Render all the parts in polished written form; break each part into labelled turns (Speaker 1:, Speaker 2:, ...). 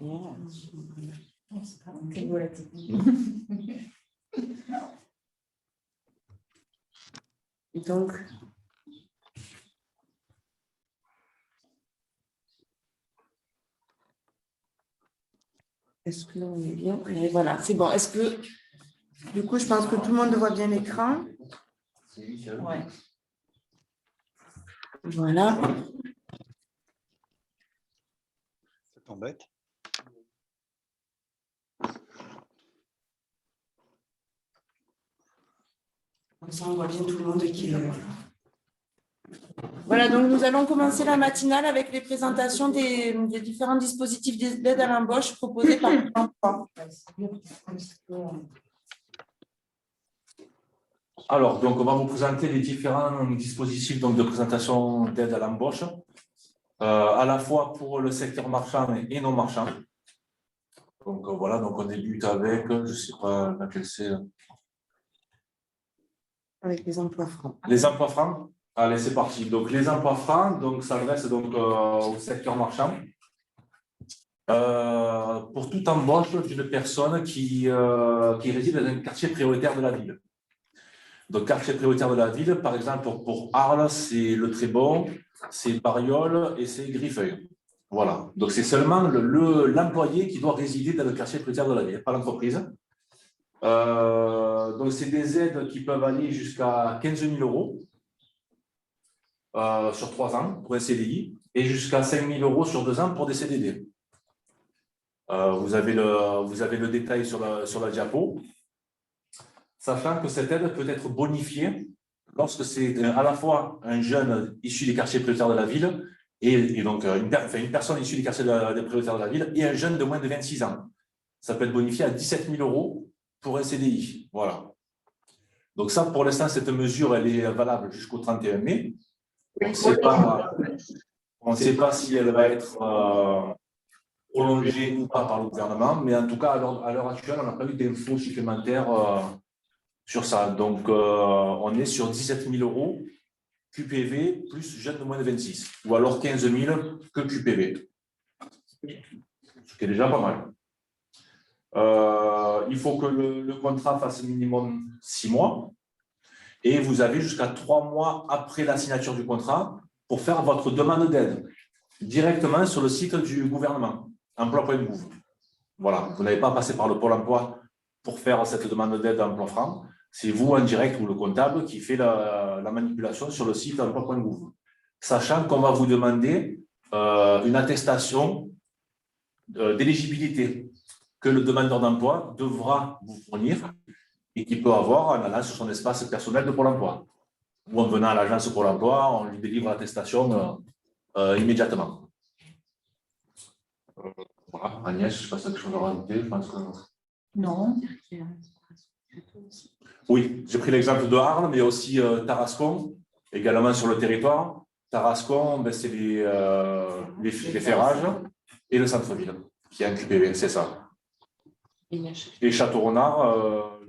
Speaker 1: Donc, est-ce que l'on est bien? Et voilà, c'est bon. Est-ce que, du coup, je pense que tout le monde voit bien l'écran.
Speaker 2: Ouais.
Speaker 1: Voilà.
Speaker 3: Ça t'embête?
Speaker 1: Comme ça, on voit bien tout le monde qui est... Voilà, donc nous allons commencer la matinale avec les présentations des différents dispositifs d'aide à l'embauche proposés par l'emploi.
Speaker 2: Alors, donc, on va vous présenter les différents dispositifs donc, de présentation d'aide à l'embauche, à la fois pour le secteur marchand et non marchand. Donc, voilà, donc on débute avec, je ne sais pas laquelle c'est.
Speaker 1: Avec les emplois francs.
Speaker 2: Les emplois francs. Allez, c'est parti. Donc, les emplois francs s'adressent donc au secteur marchand. Pour toute embauche d'une personne qui réside dans un quartier prioritaire de la ville. Donc, quartier prioritaire de la ville, par exemple, pour Arles, c'est Le Trébon, c'est Bariol et c'est Griffeuil. Voilà. Donc, c'est seulement l'employé qui doit résider dans le quartier prioritaire de la ville, pas l'entreprise. Donc, c'est des aides qui peuvent aller jusqu'à 15 000 € sur 3 ans pour un CDI et jusqu'à 5 000 € sur 2 ans pour des CDD. Vous avez le détail sur la diapo. Sachant que cette aide peut être bonifiée lorsque c'est à la fois un jeune issu des quartiers prioritaires de la ville et donc une personne issue des quartiers prioritaires de la ville et un jeune de moins de 26 ans. Ça peut être bonifié à 17 000 € pour un CDI. Voilà. Donc ça, pour l'instant, cette mesure, elle est valable jusqu'au 31 mai. On ne sait pas si elle va être prolongée ou pas par le gouvernement, mais en tout cas, à l'heure actuelle, on n'a pas eu d'infos supplémentaires sur ça. Donc, on est sur 17 000 € QPV plus jeune de moins de 26, ou alors 15 000 que QPV, ce qui est déjà pas mal. Il faut que le contrat fasse minimum 6 mois, et vous avez jusqu'à 3 mois après la signature du contrat pour faire votre demande d'aide directement sur le site du gouvernement, emploi.gouv. Voilà, vous n'avez pas à passer par le Pôle emploi pour faire cette demande d'aide emploi franc. C'est vous en direct ou le comptable qui fait la manipulation sur le site emploi.gouv. Sachant qu'on va vous demander une attestation d'éligibilité que le demandeur d'emploi devra vous fournir et qu'il peut avoir en allant sur son espace personnel de Pôle emploi. Ou en venant à l'agence Pôle emploi, on lui délivre l'attestation immédiatement. Voilà, Agnès, je ne sais pas si tu as quelque chose à rajouter. Je pense que...
Speaker 4: Non.
Speaker 2: Oui, j'ai pris l'exemple de Arles, mais aussi Tarascon, également sur le territoire. Tarascon, ben, c'est les ferrages et le centre-ville, qui est un QPV, c'est ça. Et Château-Renard,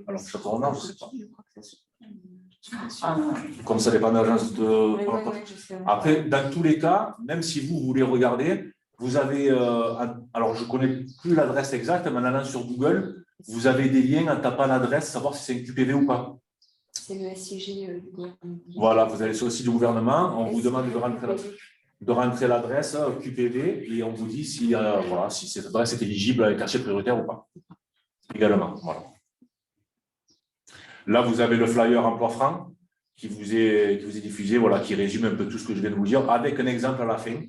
Speaker 2: alors Château-Renard, je ne sais pas. Comme ça dépend de l'agence de... Après, dans tous les cas, même si vous voulez regarder, vous avez... alors, je ne connais plus l'adresse exacte, mais en allant sur Google, vous avez des liens en tapant l'adresse, savoir si c'est un QPV ou pas.
Speaker 4: C'est le SIG du gouvernement.
Speaker 2: Voilà, vous allez sur le site du gouvernement, on vous demande de rentrer l'adresse QPV et on vous dit si, voilà, si cette adresse est éligible à un quartier prioritaire ou pas. Également, voilà. Là, vous avez le flyer emploi franc qui vous est diffusé, voilà, qui résume un peu tout ce que je viens de vous dire, avec un exemple à la fin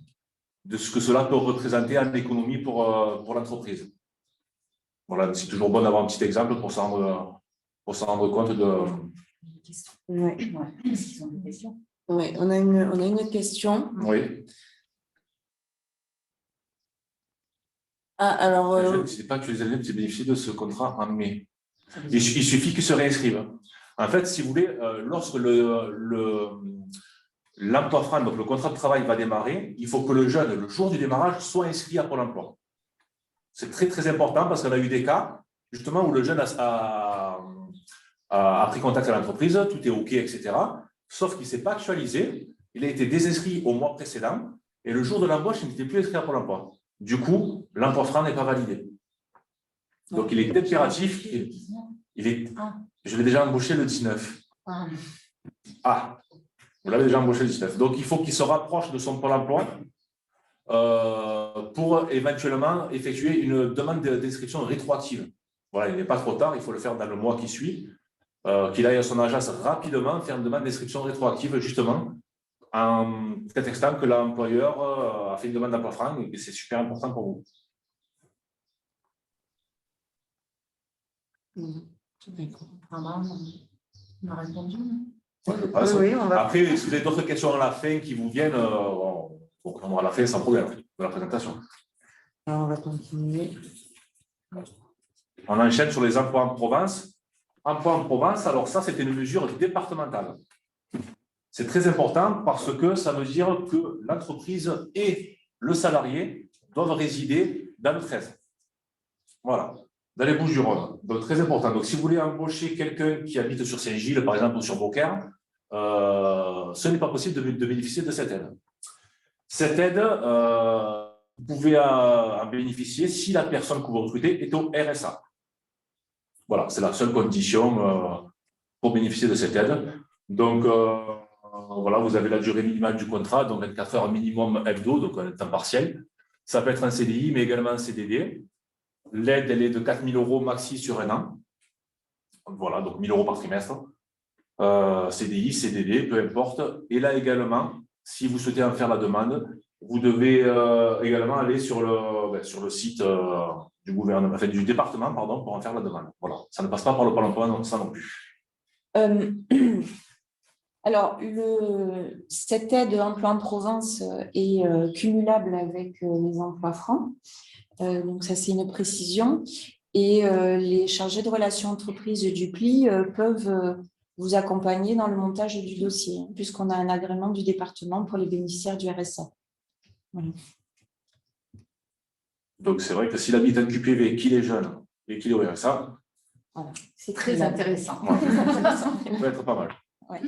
Speaker 2: de ce que cela peut représenter en économie pour l'entreprise. Voilà, c'est toujours bon d'avoir un petit exemple pour s'en rendre compte de...
Speaker 1: Oui, on a une question.
Speaker 2: Oui.
Speaker 1: Ah, alors...
Speaker 2: Je ne sais pas que les élèves puissent bénéficier de ce contrat en mai. Il suffit qu'ils se réinscrivent. En fait, si vous voulez, lorsque l'emploi franc, donc le contrat de travail va démarrer, il faut que le jeune, le jour du démarrage, soit inscrit à Pôle emploi. C'est très, très important parce qu'on a eu des cas, justement, où le jeune a pris contact avec l'entreprise, tout est OK, etc. Sauf qu'il ne s'est pas actualisé, il a été désinscrit au mois précédent, et le jour de l'embauche, il n'était plus inscrit à Pôle emploi. Du coup, l'emploi franc n'est pas validé. Donc, il est impératif. Je l'ai déjà embauché le 19. Ah, vous l'avez déjà embauché le 19. Donc, il faut qu'il se rapproche de son pôle emploi pour éventuellement effectuer une demande d'inscription rétroactive. Voilà, il n'est pas trop tard, il faut le faire dans le mois qui suit, qu'il aille à son agence rapidement faire une demande d'inscription rétroactive, justement, en prétextant que l'employeur a fait une demande d'emploi franc et que c'est super important pour vous.
Speaker 4: On a répondu.
Speaker 2: Ouais, je pense.
Speaker 1: Oui, on va...
Speaker 2: Après, si vous avez d'autres questions à la fin qui vous viennent, on va la faire sans problème de la présentation.
Speaker 1: Alors, on va continuer.
Speaker 2: On enchaîne sur les emplois en province. Emploi en province, alors ça, c'était une mesure départementale. C'est très important parce que ça veut dire que l'entreprise et le salarié doivent résider dans le 13. Voilà, dans les Bouches-du-Rhône. Donc, très important. Donc, si vous voulez embaucher quelqu'un qui habite sur Saint-Gilles, par exemple, ou sur Beaucaire, ce n'est pas possible de bénéficier de cette aide. Cette aide, vous pouvez en bénéficier si la personne que vous recrutez est au RSA. Voilà, c'est la seule condition pour bénéficier de cette aide. Donc, voilà, vous avez la durée minimale du contrat, donc 24 heures minimum hebdo, donc un temps partiel. Ça peut être un CDI, mais également un CDD. L'aide, elle est de 4 000 € maxi sur un an. Voilà, donc 1 000 € par trimestre. CDI, CDD, peu importe. Et là également, si vous souhaitez en faire la demande, vous devez également aller sur le site du gouvernement, enfin, du département, pardon, pour en faire la demande. Voilà, ça ne passe pas par le Pôle emploi, ça non plus.
Speaker 4: Alors, cette aide emploi en province est cumulable avec les emplois francs. Donc, ça, c'est une précision. Et les chargés de relations entreprises du PLI peuvent vous accompagner dans le montage du dossier, puisqu'on a un agrément du département pour les bénéficiaires du RSA. Voilà.
Speaker 2: Donc, c'est vrai que s'il habite un QPV, qu'il est jeune et qu'il est au RSA,
Speaker 4: Voilà. C'est très intéressant.
Speaker 2: Voilà. Ça peut être pas mal.
Speaker 4: Ouais.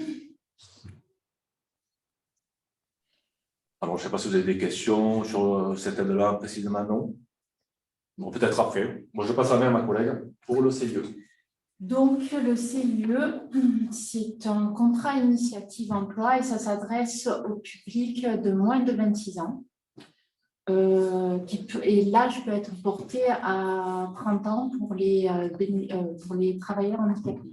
Speaker 2: Alors, je ne sais pas si vous avez des questions sur cette aide-là, précisément, non. Bon, peut-être après. Moi, je passe la main à ma collègue pour le CIE.
Speaker 5: Donc, le CIE, c'est un contrat initiative emploi et ça s'adresse au public de moins de 26 ans. Et l'âge peut être porté à 30 ans pour les travailleurs handicapés.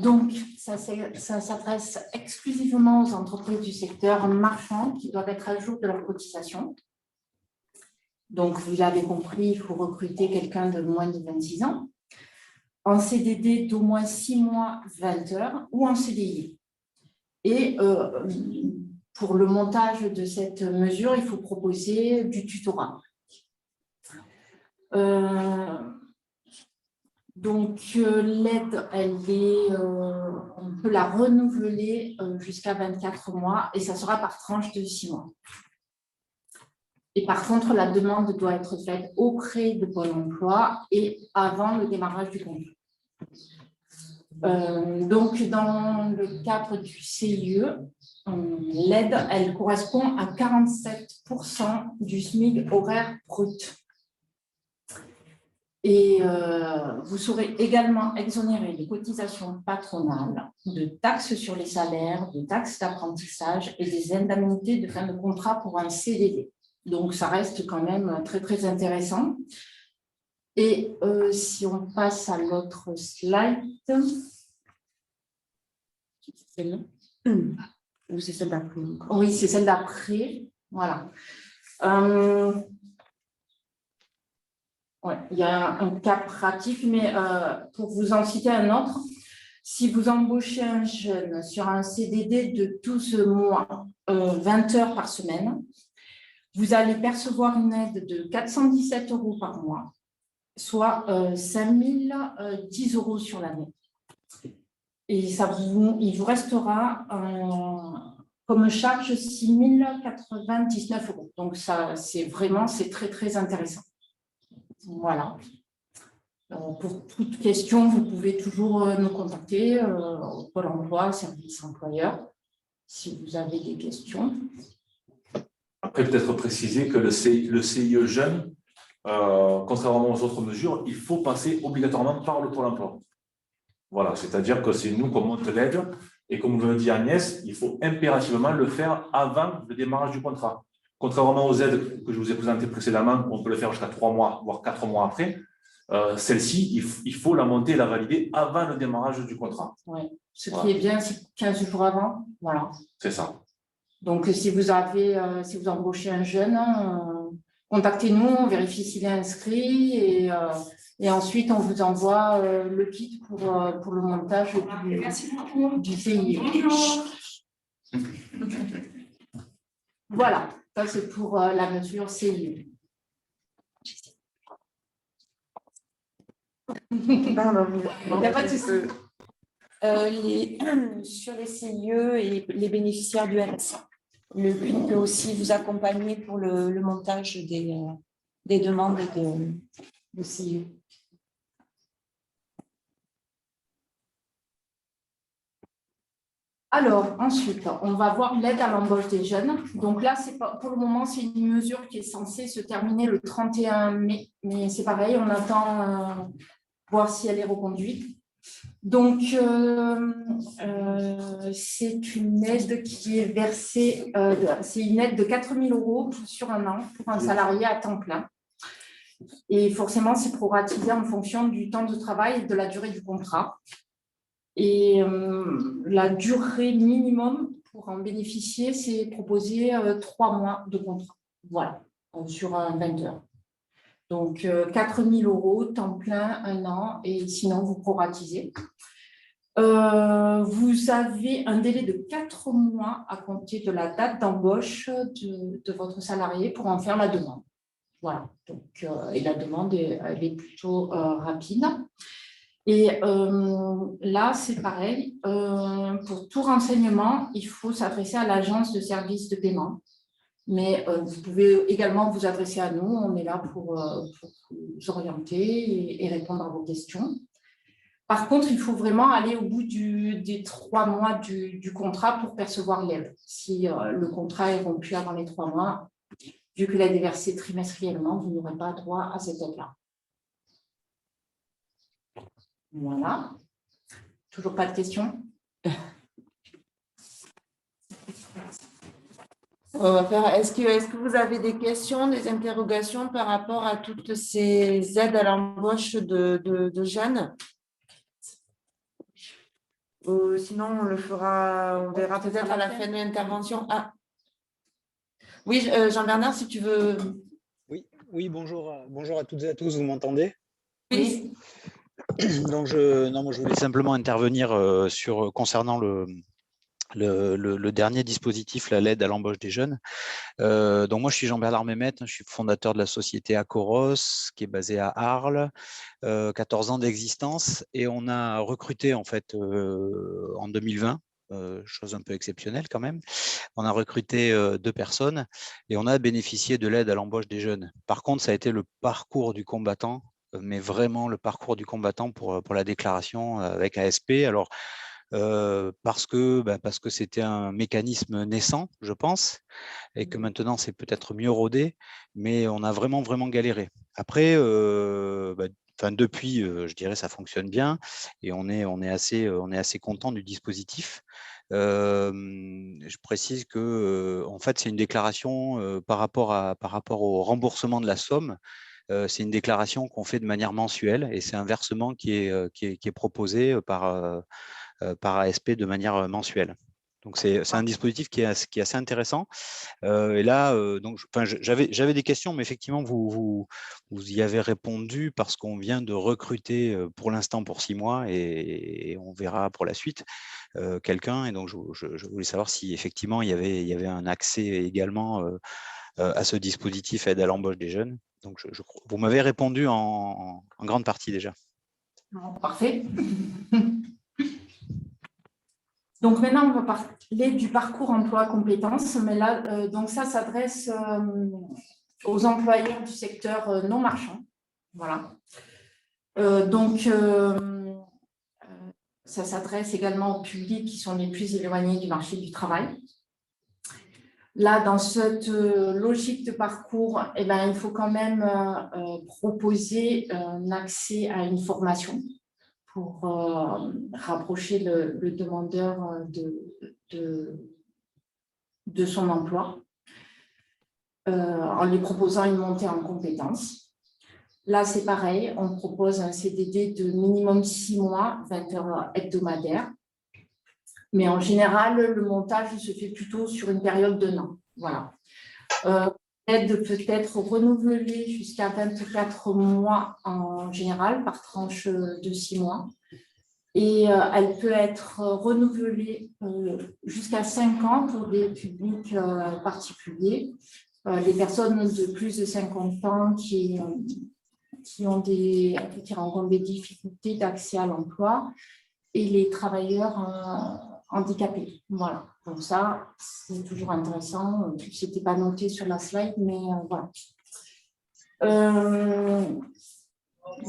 Speaker 5: Donc, ça s'adresse exclusivement aux entreprises du secteur marchand qui doivent être à jour de leur cotisation. Donc, vous l'avez compris, il faut recruter quelqu'un de moins de 26 ans, en CDD d'au moins 6 mois, 20 heures, ou en CDI. Et pour le montage de cette mesure, il faut proposer du tutorat. Donc, l'aide, on peut la renouveler jusqu'à 24 mois et ça sera par tranche de 6 mois. Et par contre, la demande doit être faite auprès de Pôle emploi et avant le démarrage du contrat. Donc, dans le cadre du CIE, l'aide, elle correspond à 47% du SMIC horaire brut. Et vous serez également exonéré de cotisations patronales, de taxes sur les salaires, de taxes d'apprentissage et des indemnités de fin de contrat pour un CDD. Donc, ça reste quand même très, très intéressant. Et si on passe à l'autre slide.
Speaker 1: C'est celle-là ou c'est celle d'après?
Speaker 5: Oui, c'est celle d'après. Voilà. Ouais, il y a un cas pratique, mais pour vous en citer un autre, si vous embauchez un jeune sur un CDD de 12 mois, 20 heures par semaine, vous allez percevoir une aide de 417 € par mois, soit 5 010 € sur l'année. Et il vous restera comme charge 6 099 €. Donc, ça, c'est très, très intéressant. Voilà. Pour toute question, vous pouvez toujours nous contacter au Pôle emploi, service employeur, si vous avez des questions.
Speaker 2: Après, peut-être préciser que le CIE jeune, contrairement aux autres mesures, il faut passer obligatoirement par le Pôle emploi. Voilà, c'est-à-dire que c'est nous qu'on monte l'aide et comme le dit Agnès, il faut impérativement le faire avant le démarrage du contrat. Contrairement aux aides que je vous ai présentées précédemment, on peut le faire jusqu'à 3 mois, voire 4 mois après. Celle-ci, il faut la monter et la valider avant le démarrage du contrat.
Speaker 5: Oui. Ce qui est bien, c'est 15 jours avant. Voilà.
Speaker 2: C'est ça.
Speaker 5: Donc, si vous embauchez un jeune, contactez-nous, on vérifie s'il est inscrit et ensuite on vous envoie le kit pour le montage du CIE. Voilà, ça c'est pour la mesure CIE. Il n'y a pas de souci.
Speaker 4: Sur les CIE et les bénéficiaires du RSA. Le CUIC peut aussi vous accompagner pour le montage des demandes de CIE.
Speaker 5: Alors, ensuite, on va voir l'aide à l'embauche des jeunes. Donc là, pour le moment, c'est une mesure qui est censée se terminer le 31 mai, mais c'est pareil, on attend voir si elle est reconduite. Donc, c'est une aide qui est versée, c'est une aide de 4 000 € sur un an pour un salarié à temps plein. Et forcément, c'est proratisé en fonction du temps de travail et de la durée du contrat. Et la durée minimum pour en bénéficier, c'est proposer 3 mois de contrat. Voilà, sur un 20 heures. Donc, 4 000 €, temps plein, 1 an, et sinon, vous proratisez. Vous avez un délai de 4 mois à compter de la date d'embauche de votre salarié pour en faire la demande. Voilà, donc, et la demande, elle est plutôt rapide. Et là, c'est pareil. Pour tout renseignement, il faut s'adresser à l'agence de services de paiement. Mais vous pouvez également vous adresser à nous. On est là pour vous orienter et répondre à vos questions. Par contre, il faut vraiment aller au bout des 3 mois du contrat pour percevoir l'aide. Si le contrat est rompu avant les 3 mois, vu que l'aide est versée trimestriellement, vous n'aurez pas droit à cette aide-là. Voilà. Toujours pas de questions?
Speaker 1: Est-ce que vous avez des questions, des interrogations par rapport à toutes ces aides à l'embauche de jeunes? Sinon, on verra peut-être à la fin de l'intervention. Ah. Oui, Jean-Bernard, si tu veux.
Speaker 3: Oui, bonjour à toutes et à tous, vous m'entendez?
Speaker 1: Oui.
Speaker 3: Donc, moi, je voulais simplement intervenir concernant le dernier dispositif, l'aide à l'embauche des jeunes. Donc moi, je suis Jean-Bernard Mehmet, je suis fondateur de la société Acoros, qui est basée à Arles, 14 ans d'existence, et on a recruté en fait en 2020, chose un peu exceptionnelle quand même. On a recruté 2 personnes et on a bénéficié de l'aide à l'embauche des jeunes. Par contre, ça a été le parcours du combattant, mais vraiment le parcours du combattant pour la déclaration avec ASP. Alors, parce que c'était un mécanisme naissant, je pense, et que maintenant c'est peut-être mieux rodé, mais on a vraiment galéré. Après, depuis, je dirais, ça fonctionne bien et on est assez content du dispositif. Je précise que en fait, c'est une déclaration par rapport au remboursement de la somme. C'est une déclaration qu'on fait de manière mensuelle et c'est un versement qui est proposé par ASP de manière mensuelle. Donc, c'est un dispositif qui est assez intéressant. Et là, j'avais des questions, mais effectivement, vous y avez répondu parce qu'on vient de recruter pour l'instant pour 6 mois et on verra pour la suite quelqu'un. Et donc, je voulais savoir si effectivement, il y avait un accès également à ce dispositif aide à l'embauche des jeunes. Donc, vous m'avez répondu en grande partie déjà.
Speaker 5: Parfait. Donc maintenant, on va parler du parcours emploi compétences, mais là, donc ça s'adresse aux employeurs du secteur non marchand. Voilà. Ça s'adresse également aux publics qui sont les plus éloignés du marché du travail. Là, dans cette logique de parcours, eh ben, il faut quand même proposer un accès à une formation pour rapprocher le demandeur de son emploi, en lui proposant une montée en compétences. Là, c'est pareil, on propose un CDD de minimum 6 mois, 20 heures hebdomadaires. Mais en général, le montage se fait plutôt sur une période d'1 an. Voilà. L'aide peut être renouvelée jusqu'à 24 mois en général, par tranche de 6 mois. Et elle peut être renouvelée jusqu'à 5 ans pour des publics particuliers. Les personnes de plus de 50 ans qui rencontrent des difficultés d'accès à l'emploi et les travailleurs handicapés. Voilà. Donc ça, c'est toujours intéressant. Ce n'était pas noté sur la slide, mais voilà.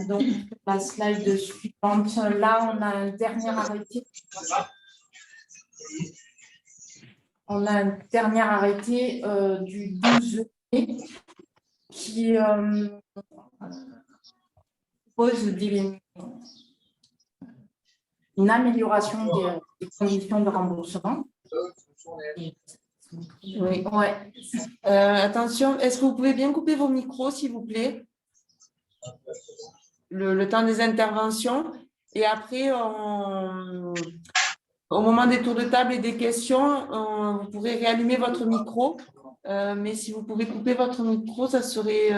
Speaker 5: Donc, la slide suivante, là, on a un dernier arrêté. On a un dernier arrêté du 12 mai qui pose une amélioration des conditions de remboursement.
Speaker 1: Oui.
Speaker 5: Ouais.
Speaker 1: Attention, est-ce que vous pouvez bien couper vos micros, s'il vous plaît? Le temps des interventions. Et après, au moment des tours de table et des questions, vous pourrez réallumer votre micro. Mais si vous pouvez couper votre micro, ça serait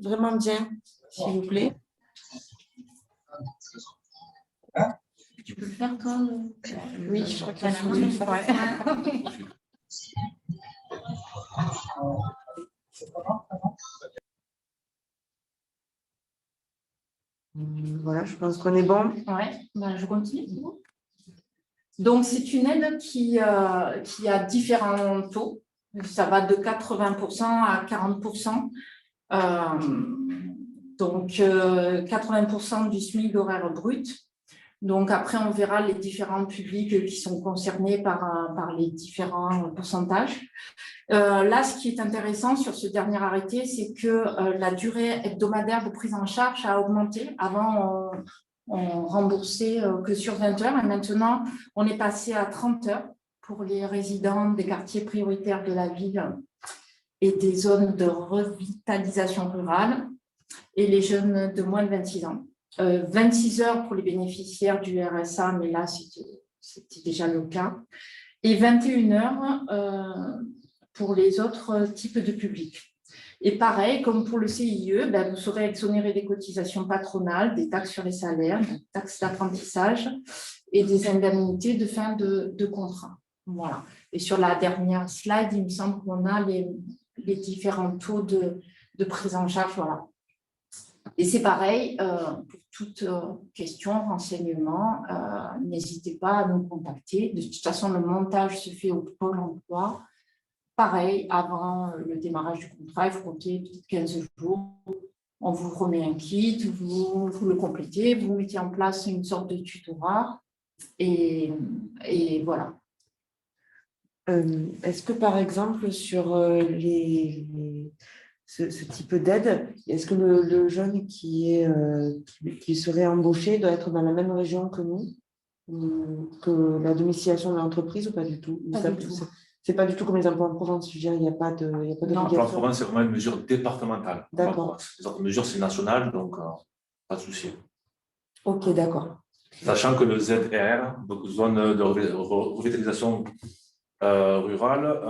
Speaker 1: vraiment bien, s'il vous plaît.
Speaker 5: Tu peux le faire, toi?
Speaker 4: Oui, je crois qu'il faut le faire.
Speaker 1: Voilà, je pense qu'on est bon.
Speaker 5: Oui, ben, je continue. Donc, c'est une aide qui a différents taux. Ça va de 80% à 40%. Donc, 80% du SMIC horaire brut. Donc, après, on verra les différents publics qui sont concernés par les différents pourcentages. Là, ce qui est intéressant sur ce dernier arrêté, c'est que la durée hebdomadaire de prise en charge a augmenté. Avant, on remboursait que sur 20 heures et maintenant, on est passé à 30 heures pour les résidents des quartiers prioritaires de la ville et des zones de revitalisation rurale et les jeunes de moins de 26 ans. 26 heures pour les bénéficiaires du RSA, mais là, c'était déjà le cas. Et 21 heures pour les autres types de publics. Et pareil, comme pour le CIE, ben, vous serez exonéré des cotisations patronales, des taxes sur les salaires, des taxes d'apprentissage et des indemnités de fin de contrat. Voilà. Et sur la dernière slide, il me semble qu'on a les différents taux de prise en charge. Voilà. Et c'est pareil, pour toute question, renseignement, n'hésitez pas à nous contacter. De toute façon, le montage se fait au Pôle emploi. Pareil, avant le démarrage du contrat, il faut compter 15 jours. On vous remet un kit, vous le complétez, vous mettez en place une sorte de tutorat et voilà.
Speaker 1: Est-ce que, par exemple, sur ce type d'aide, est-ce que le jeune qui serait embauché doit être dans la même région que nous, que la domiciliation de l'entreprise ou pas du tout?
Speaker 5: Pas du tout.
Speaker 1: C'est pas du tout comme les emplois en Provence, je veux dire, il n'y a pas de
Speaker 2: L'emploi en Provence, c'est vraiment une mesure départementale.
Speaker 1: D'accord.
Speaker 2: Les autres mesures, c'est national, donc pas de souci.
Speaker 1: Ok, d'accord.
Speaker 2: Sachant que le ZRR, donc zone de revitalisation rurale,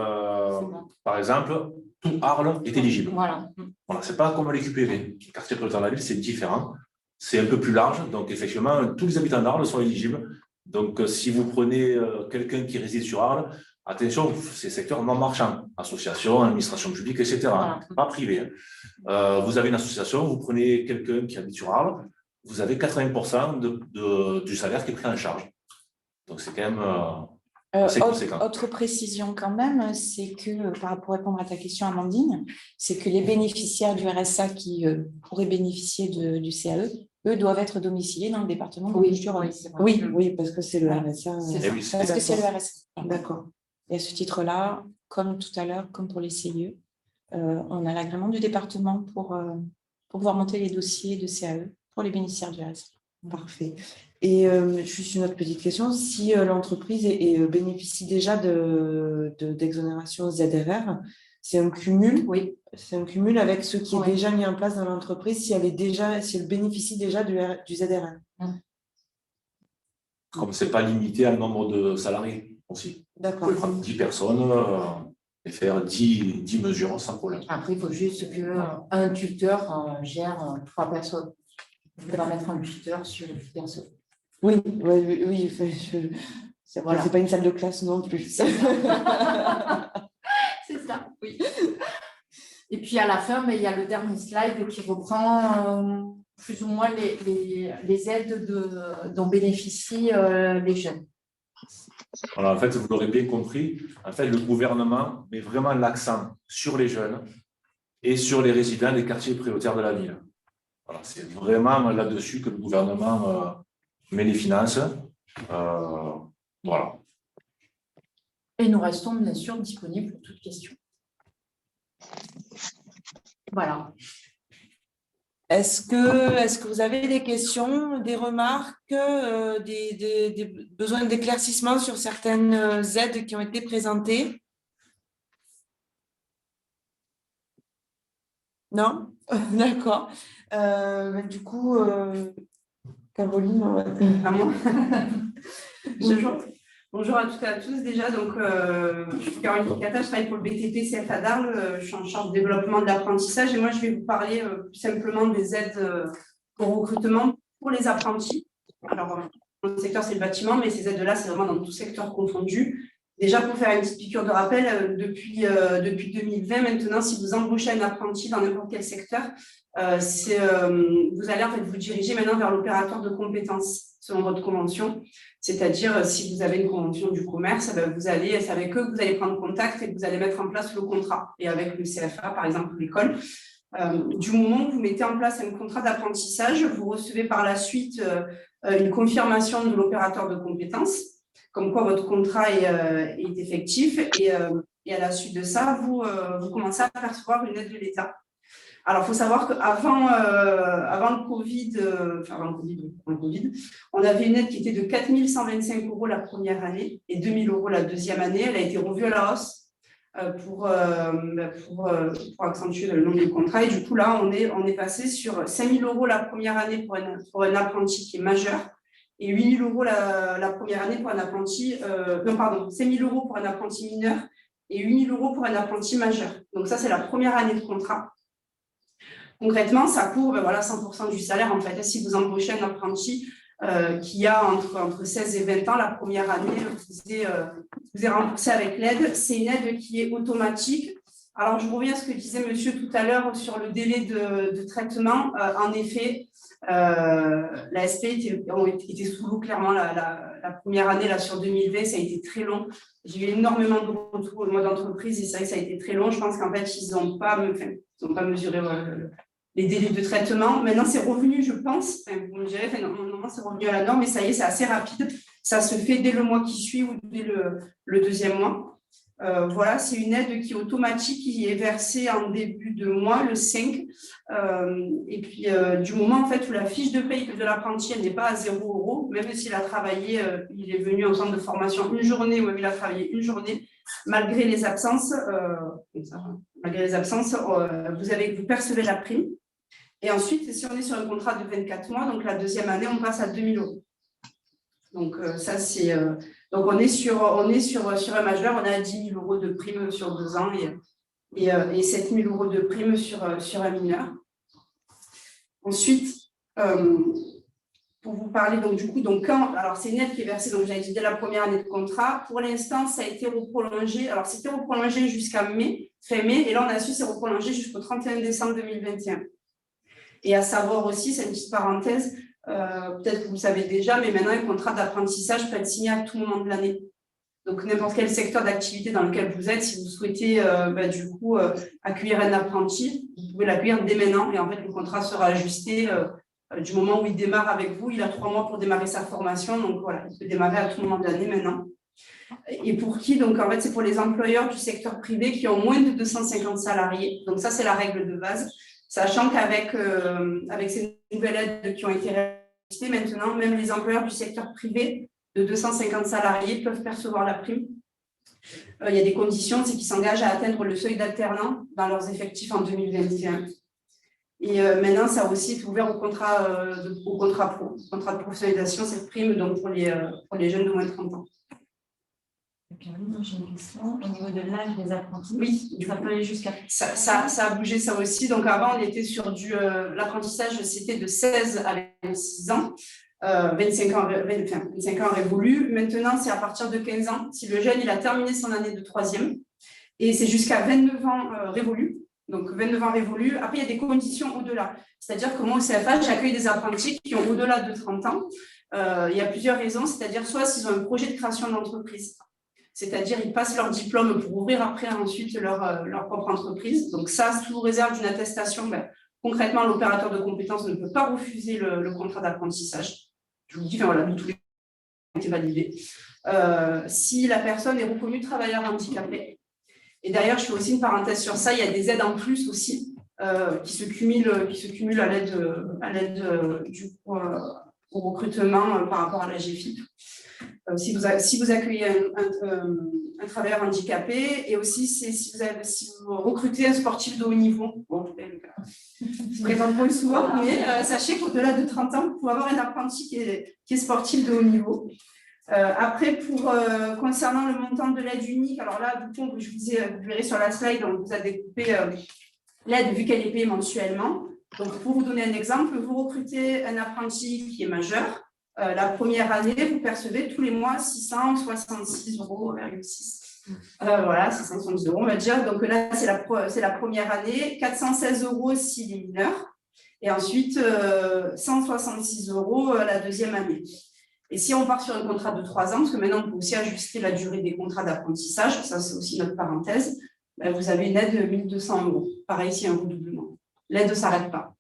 Speaker 2: par exemple, tout Arles est éligible.
Speaker 5: Voilà.
Speaker 2: Voilà, c'est pas comme les QPV. Le quartier prioritaire de la ville, c'est différent. C'est un peu plus large, donc effectivement, tous les habitants d'Arles sont éligibles. Donc, si vous prenez quelqu'un qui réside sur Arles, attention, c'est secteur non marchand, association, administration publique, etc.
Speaker 5: Voilà.
Speaker 2: Pas privé. Vous avez une association, vous prenez quelqu'un qui habite sur Arles, vous avez 80% du salaire qui est pris en charge. Donc, c'est quand même assez conséquent.
Speaker 4: Autre précision quand même, c'est que, pour répondre à ta question, Amandine, c'est que les bénéficiaires du RSA qui pourraient bénéficier du CAE, eux doivent être domiciliés dans le département de Bouches-du-Rhône.
Speaker 1: Oui, parce que c'est le RSA.
Speaker 4: Parce que c'est le RSA.
Speaker 1: D'accord.
Speaker 4: Et à ce titre-là, comme tout à l'heure, comme pour les CIE. On a l'agrément du département pour pouvoir monter les dossiers de CAE pour les bénéficiaires du RSA.
Speaker 1: Parfait. Et juste une autre petite question, si l'entreprise bénéficie déjà d'exonération ZRR, c'est un cumul,
Speaker 5: Oui.
Speaker 1: C'est un cumul avec ce qui est
Speaker 5: Oui.
Speaker 1: déjà mis en place dans l'entreprise si elle bénéficie déjà du ZRR.
Speaker 2: Comme ce n'est pas limité à le nombre de salariés aussi. Vous
Speaker 1: D'accord.
Speaker 2: pouvez prendre 10 personnes et faire 10 mesures sans problème.
Speaker 5: Après, il faut juste qu'un tuteur gère 3 personnes. Il faudra mettre un tuteur sur 10 personnes.
Speaker 1: Oui. C'est
Speaker 5: Voilà.
Speaker 1: pas une salle de classe non plus.
Speaker 5: C'est ça, oui. Et puis à la fin, mais il y a le dernier slide qui reprend plus ou moins les aides dont bénéficient les jeunes.
Speaker 2: Voilà, en fait, vous l'aurez bien compris, en fait, le gouvernement met vraiment l'accent sur les jeunes et sur les résidents des quartiers prioritaires de la ville. Voilà, c'est vraiment là-dessus que le gouvernement met les finances. Voilà.
Speaker 5: Et nous restons bien sûr disponibles pour toute question. Voilà.
Speaker 1: Est-ce que vous avez des questions, des remarques, des besoins d'éclaircissement sur certaines aides qui ont été présentées? Non? D'accord. Du coup, Caroline,
Speaker 6: À moi. Bonjour à toutes et à tous. Déjà, donc, je suis Caroline Picata, je travaille pour le BTP CFA d'Arles. Je suis en charge du développement de l'apprentissage et moi, je vais vous parler plus simplement des aides au recrutement pour les apprentis. Alors, mon secteur, c'est le bâtiment, mais ces aides-là, c'est vraiment dans tout secteur confondu. Déjà, pour faire une petite piqûre de rappel, depuis 2020, maintenant, si vous embauchez un apprenti dans n'importe quel secteur, vous allez en fait vous diriger maintenant vers l'opérateur de compétences selon votre convention. C'est-à-dire, si vous avez une convention du commerce, c'est avec eux que vous allez prendre contact et que vous allez mettre en place le contrat. Et avec le CFA, par exemple, l'école. Du moment où vous mettez en place un contrat d'apprentissage, vous recevez par la suite une confirmation de l'opérateur de compétences, comme quoi votre contrat est effectif. Et à la suite de ça, vous commencez à percevoir une aide de l'État. Alors, il faut savoir qu'avant le Covid, on avait une aide qui était de 4 125 € la première année et 2 000 € la deuxième année. Elle a été revue à la hausse pour accentuer le nombre de contrats. Et du coup, là, on est passé sur 5 000 € la première année pour un apprenti qui est majeur et 8 000 € la première année pour un apprenti… 5 000 € pour un apprenti mineur et 8 000 € pour un apprenti majeur. Donc ça, c'est la première année de contrat. Concrètement, ça couvre 100% du salaire. En fait, si vous embauchez un apprenti qui a entre 16 et 20 ans, la première année, vous est remboursé avec l'aide. C'est une aide qui est automatique. Alors, je reviens à ce que disait monsieur tout à l'heure sur le délai de traitement. En effet, la SP était sous l'eau clairement la première année là, sur 2020. Ça a été très long. J'ai eu énormément de retours au mois d'entreprise et c'est vrai que ça a été très long. Je pense qu'en fait, ils n'ont pas mesuré les délais de traitement. Maintenant, c'est revenu, je pense. Vous me direz, normalement, c'est revenu à la norme, mais ça y est, c'est assez rapide. Ça se fait dès le mois qui suit ou dès le deuxième mois. Voilà, c'est une aide qui est automatique, qui est versée en début de mois, le 5. Et puis, du moment en fait, où la fiche de paye de l'apprenti n'est pas à 0 €, même s'il a travaillé, il est venu en centre de formation une journée, ou même il a travaillé une journée, malgré les absences, vous percevez la prime. Et ensuite, si on est sur un contrat de 24 mois, donc la deuxième année, on passe à 2 000 €. Donc, ça, c'est… donc, on est sur un majeur, on a 10 000 € de prime sur 2 ans et 7 000 € de prime sur un mineur. Ensuite, pour vous parler, donc, du coup, alors c'est une aide qui est versée, donc j'avais dit dès la première année de contrat. Pour l'instant, ça a été reprolongé. Alors, c'était reprolongé jusqu'à fin mai, et là, on a su c'est reprolongé jusqu'au 31 décembre 2021. Et à savoir aussi, c'est une petite parenthèse, peut-être que vous le savez déjà, mais maintenant, un contrat d'apprentissage peut être signé à tout moment de l'année. Donc, n'importe quel secteur d'activité dans lequel vous êtes, si vous souhaitez accueillir un apprenti, vous pouvez l'accueillir dès maintenant. Et en fait, le contrat sera ajusté du moment où il démarre avec vous. Il a 3 mois pour démarrer sa formation. Donc, voilà, il peut démarrer à tout moment de l'année maintenant. Et pour qui? Donc, en fait, c'est pour les employeurs du secteur privé qui ont moins de 250 salariés. Donc, ça, c'est la règle de base. Sachant qu'avec avec ces nouvelles aides qui ont été réalisées, maintenant, même les employeurs du secteur privé de 250 salariés peuvent percevoir la prime. Il y a des conditions, c'est qu'ils s'engagent à atteindre le seuil d'alternants dans leurs effectifs en 2021. Et maintenant, ça a aussi été ouvert au contrat de professionnalisation, cette prime, donc pour les jeunes de moins de 30 ans.
Speaker 4: Caroline, j'ai une question. Au niveau de l'âge des apprentis,
Speaker 6: Oui,
Speaker 4: ça peut aller jusqu'à…
Speaker 6: Ça a bougé ça aussi. Donc avant, on était sur l'apprentissage, c'était de 16 à 26 ans, 25 ans révolus. Maintenant, c'est à partir de 15 ans, si le jeune il a terminé son année de troisième. Et c'est jusqu'à 29 ans révolus. Donc 29 ans révolus. Après, il y a des conditions au-delà. C'est-à-dire que moi, au CFA, j'accueille des apprentis qui ont au-delà de 30 ans. Il y a plusieurs raisons. C'est-à-dire soit s'ils ont un projet de création d'entreprise, c'est-à-dire ils passent leur diplôme pour ouvrir après ensuite leur propre entreprise. Donc ça, sous réserve d'une attestation, concrètement, l'opérateur de compétences ne peut pas refuser le contrat d'apprentissage. Je vous le dis, voilà, tous les ont été validés. Si la personne est reconnue travailleur handicapé. Et d'ailleurs, je fais aussi une parenthèse sur ça, il y a des aides en plus aussi qui se cumulent à l'aide au recrutement par rapport à la GFIP. Si vous accueillez un travailleur handicapé, et aussi si vous recrutez un sportif de haut niveau. Bon, je ne présente pas souvent, mais sachez qu'au-delà de 30 ans, vous pouvez avoir un apprenti qui est sportif de haut niveau. Après, concernant le montant de l'aide unique, alors là, du coup, vous verrez sur la slide, on vous a découpé l'aide vu qu'elle est payée mensuellement. Donc, pour vous donner un exemple, vous recrutez un apprenti qui est majeur. La première année, vous percevez tous les mois 666,6 €. Voilà, 670 €, on va dire. Donc là, c'est la première année. 416 € s'il est mineur. Et ensuite, 166 € la deuxième année. Et si on part sur un contrat de 3 ans, parce que maintenant, on peut aussi ajuster la durée des contrats d'apprentissage, ça, c'est aussi notre parenthèse, vous avez une aide de 1 200 €. Pareil, s'il y a un redoublement. L'aide ne s'arrête pas.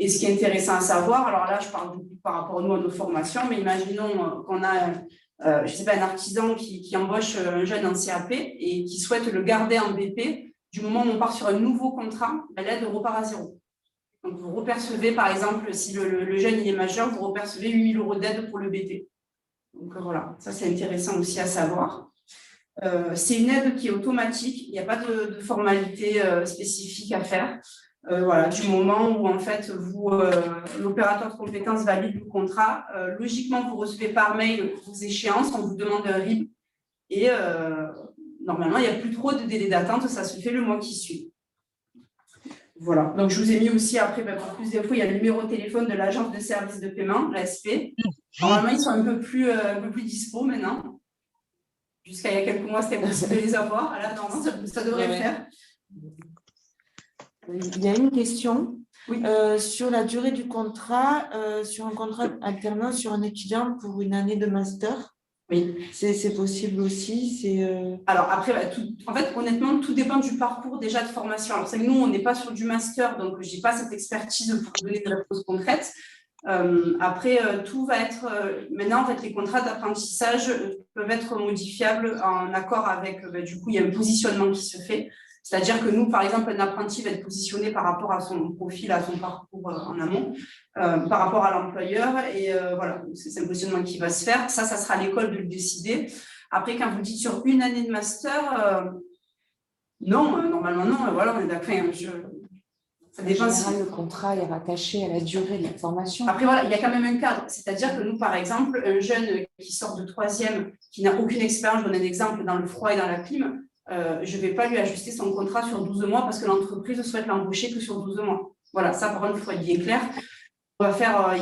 Speaker 6: Et ce qui est intéressant à savoir, alors là, je parle beaucoup par rapport à nos formations, mais imaginons qu'on a, je ne sais pas, un artisan qui embauche un jeune en CAP et qui souhaite le garder en BP. Du moment où on part sur un nouveau contrat, l'aide repart à zéro. Donc, vous repercevez, par exemple, si le jeune il est majeur, vous repercevez 8 000 € d'aide pour le BP. Donc, voilà, ça, c'est intéressant aussi à savoir. C'est une aide qui est automatique, il n'y a pas de formalité spécifique à faire. Voilà, du moment où en fait l'opérateur de compétences valide le contrat, logiquement vous recevez par mail vos échéances, on vous demande un RIB et normalement il n'y a plus trop de délai d'attente, ça se fait le mois qui suit. Voilà, donc je vous ai mis aussi après pour plus d'infos, il y a le numéro de téléphone de l'agence de services de paiement, l'ASP. Normalement ils sont un peu plus dispo maintenant. Jusqu'à il y a quelques mois c'était possible de les avoir, à la normalement ça devrait faire.
Speaker 1: Il y a une question
Speaker 6: Oui.
Speaker 1: sur la durée du contrat, sur un contrat alternant sur un étudiant pour une année de master.
Speaker 6: Oui.
Speaker 1: C'est possible aussi.
Speaker 6: Alors après, en fait, honnêtement, tout dépend du parcours déjà de formation. Alors c'est que nous, on n'est pas sur du master, donc je n'ai pas cette expertise pour vous donner des réponses concrètes. Après, tout va être… maintenant, en fait, les contrats d'apprentissage peuvent être modifiables en accord avec… du coup, il y a un positionnement qui se fait. C'est-à-dire que nous, par exemple, un apprenti va être positionné par rapport à son profil, à son parcours en amont, par rapport à l'employeur. Et voilà, c'est un positionnement qui va se faire. Ça sera à l'école de le décider. Après, quand vous dites sur une année de master, non, normalement, non. Voilà, on est d'accord. Ça dépend.
Speaker 4: En général, le contrat est rattaché à la durée de la formation.
Speaker 6: Après, voilà, il y a quand même un cadre. C'est-à-dire que nous, par exemple, un jeune qui sort de troisième, qui n'a aucune expérience, je donne un exemple, dans le froid et dans la clim, je ne vais pas lui ajuster son contrat sur 12 mois parce que l'entreprise souhaite l'embaucher que sur 12 mois. Voilà, ça, par contre, il faut être bien clair. On va faire,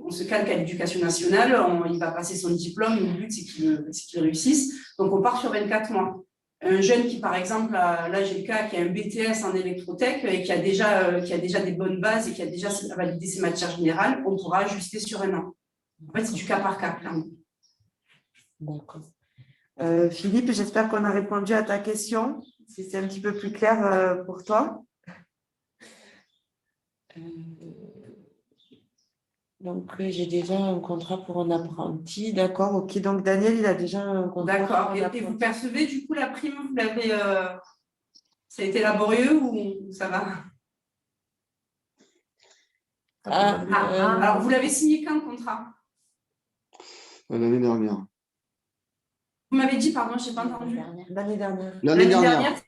Speaker 6: on se calque à l'éducation nationale, il va passer son diplôme, le but, c'est qu'il réussisse. Donc, on part sur 24 mois. Un jeune qui, par exemple, là, j'ai le cas, qui a un BTS en électrotech et qui a déjà des bonnes bases et qui a déjà validé ses matières générales, on pourra ajuster sur un an. En fait, c'est du cas par cas, clairement.
Speaker 1: D'accord. Philippe, j'espère qu'on a répondu à ta question, si c'est un petit peu plus clair pour toi. Donc, j'ai déjà un contrat pour un apprenti. D'accord, ok. Donc, Daniel, il a déjà un contrat pour
Speaker 6: D'accord.
Speaker 1: un
Speaker 6: Et vous
Speaker 1: apprenti.
Speaker 6: percevez du coup la prime, vous l'avez, ça a été laborieux ou ça va? Alors, vous l'avez signé quand le contrat?
Speaker 7: L'année dernière.
Speaker 6: Vous m'avez dit, pardon, je n'ai pas entendu.
Speaker 1: L'année dernière.
Speaker 7: L'année dernière.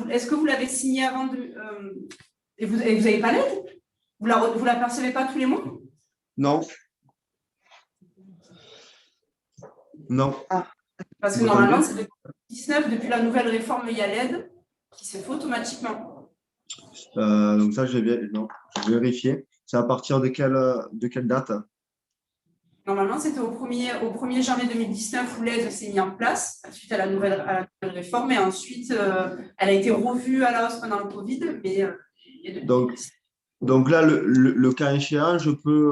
Speaker 6: Est-ce que vous l'avez signé avant de. Et vous n'avez pas l'aide? Vous la percevez pas tous les mois?
Speaker 7: Non. Non.
Speaker 6: Parce que
Speaker 7: Vous
Speaker 6: normalement,
Speaker 7: entendez
Speaker 6: c'est depuis 2019, depuis la nouvelle réforme, il y a l'aide qui se fait automatiquement.
Speaker 7: Donc ça, je vais vérifier. C'est à partir de quelle date?
Speaker 6: Normalement, c'était au 1er janvier 2019 où l'aide s'est mise en place suite à la nouvelle réforme. Et ensuite, elle a été revue à la hausse pendant le Covid. Mais,
Speaker 7: donc là, le cas échéant, je peux.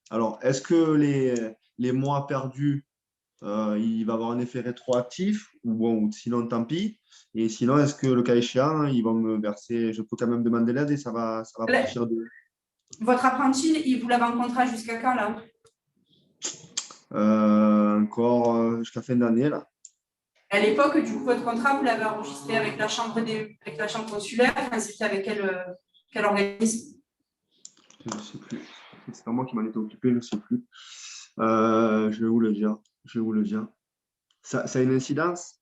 Speaker 7: Alors, est-ce que les mois perdus, il va avoir un effet rétroactif ou bon, sinon, tant pis. Et sinon, est-ce que le cas échéant, ils vont me verser, je peux quand même demander l'aide et ça va partir de.
Speaker 6: Votre apprenti, vous l'avez en contrat jusqu'à quand là?
Speaker 7: Encore jusqu'à fin d'année, là.
Speaker 6: À l'époque, du coup, votre contrat, vous l'avez enregistré avec la chambre consulaire. Enfin, c'était avec quel organisme?
Speaker 7: Je ne sais plus. C'est pas moi qui m'en étais occupé, je ne sais plus. Je vais vous le dire. Ça a une incidence?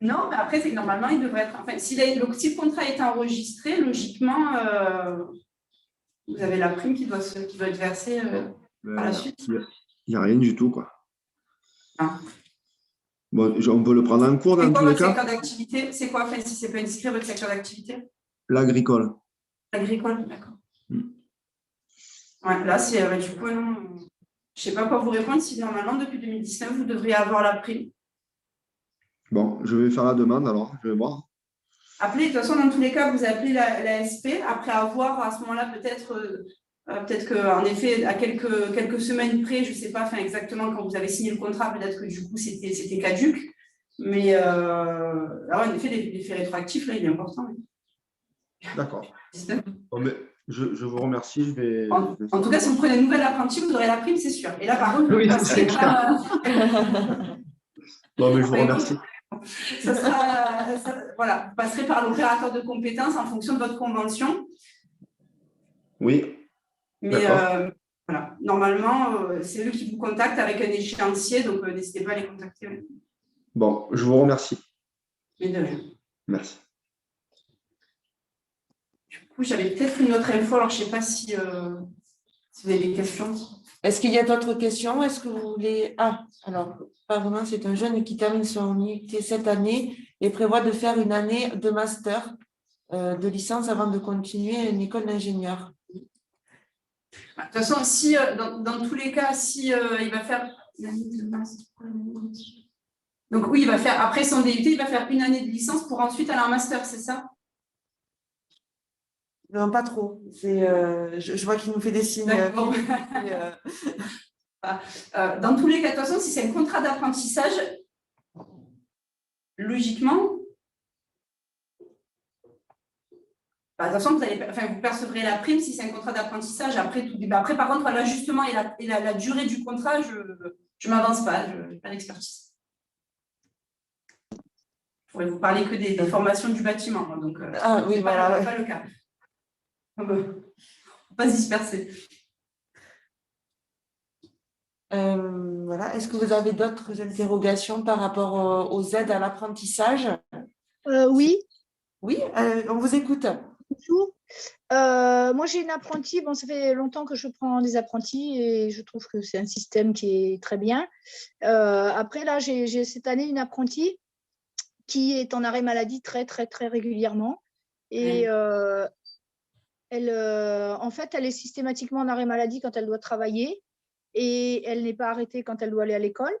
Speaker 6: Non, mais après, c'est que normalement, il devrait être. Enfin, si le contrat est enregistré, logiquement, vous avez la prime qui doit être versée par la suite.
Speaker 7: Il n'y a rien du tout, quoi.
Speaker 6: Ah.
Speaker 7: Bon, on peut le prendre en cours dans tous les cas.
Speaker 6: Secteur d'activité, c'est quoi? Enfin, si c'est pas inscrit votre secteur d'activité?
Speaker 7: L'agricole.
Speaker 6: L'agricole, d'accord. Ouais, là, c'est du coup, non. Je ne sais pas quoi vous répondre si normalement, depuis 2019, vous devriez avoir la prime. Bon,
Speaker 7: je vais faire la demande alors, je vais voir.
Speaker 6: Appelez, de toute façon, dans tous les cas, vous appelez la SP, après avoir à ce moment-là, peut-être qu'en effet, à quelques semaines près, je ne sais pas exactement quand vous avez signé le contrat, peut-être que du coup, c'était caduc. Mais alors, en effet, l'effet rétroactif, là, il est important.
Speaker 7: D'accord. Bon, mais je vous remercie.
Speaker 6: En tout cas, si vous prenez un nouvel apprenti, vous aurez la prime, c'est sûr. Et là, par contre,
Speaker 7: oui,
Speaker 6: vous passerez pas.
Speaker 7: Bon, mais je vous remercie.
Speaker 6: Voilà, vous passerez par l'opérateur de compétences en fonction de votre convention.
Speaker 7: Oui.
Speaker 6: Mais voilà, normalement, c'est eux qui vous contactent avec un échéancier, donc n'hésitez pas à les contacter.
Speaker 7: Bon, je vous remercie.
Speaker 6: Mais de rien.
Speaker 7: Merci.
Speaker 6: Du coup, j'avais peut-être une autre info, alors je ne sais pas si vous avez des questions.
Speaker 1: Est-ce qu'il y a d'autres questions? Est-ce que vous voulez… Ah, alors, pas vraiment, c'est un jeune qui termine son IUT cette année et prévoit de faire une année de master de licence avant de continuer une école d'ingénieur.
Speaker 6: De toute façon, si, dans tous les cas, si il va faire une année de master… Donc oui, il va faire, après son DUT, il va faire une année de licence pour ensuite aller en master, c'est ça?
Speaker 1: Non, pas trop. Je vois qu'il nous fait des signes.
Speaker 6: Dans tous les cas, de toute façon, si c'est un contrat d'apprentissage, logiquement, de toute façon, vous percevrez la prime si c'est un contrat d'apprentissage. Après, par contre, l'ajustement et la durée du contrat, je ne m'avance pas, je n'ai pas d'expertise. Je pourrais vous parler que des formations du bâtiment, donc
Speaker 1: oui, voilà,
Speaker 6: pas le cas. On ne peut pas se disperser.
Speaker 1: Voilà. Est-ce que vous avez d'autres interrogations par rapport aux aides à l'apprentissage?
Speaker 8: Oui.
Speaker 1: Oui, on vous écoute.
Speaker 8: Bonjour. Moi, j'ai une apprentie. Bon, ça fait longtemps que je prends des apprentis et je trouve que c'est un système qui est très bien. Après, là, j'ai cette année une apprentie qui est en arrêt maladie très, très, très régulièrement. Et en fait, elle est systématiquement en arrêt maladie quand elle doit travailler et elle n'est pas arrêtée quand elle doit aller à l'école.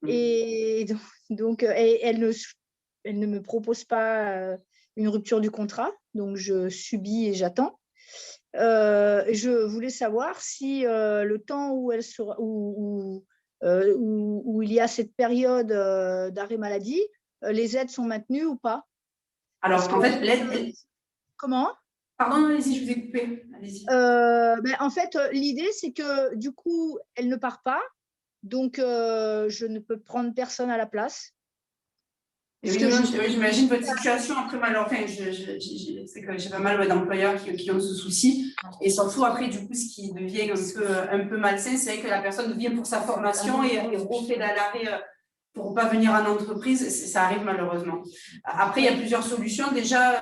Speaker 8: Et donc elle ne me propose pas une rupture du contrat, donc je subis et j'attends. Je voulais savoir si le temps où elle sera, où il y a cette période d'arrêt maladie, les aides sont maintenues ou pas?
Speaker 6: Alors, en fait, l'aide…
Speaker 8: Comment?
Speaker 6: Pardon, allez-y, je vous ai coupé. Allez-y.
Speaker 8: En fait, l'idée, c'est que du coup, elle ne part pas. Donc, je ne peux prendre personne à la place.
Speaker 6: Et oui, non, j'imagine votre situation. Après, enfin, c'est que j'ai pas mal d'employeurs qui ont ce souci. Et surtout, après, du coup, ce qui devient un peu malsain, c'est que la personne vient pour sa formation et refait l'arrêt pour ne pas venir en entreprise. Ça arrive malheureusement. Après, il y a plusieurs solutions. Déjà,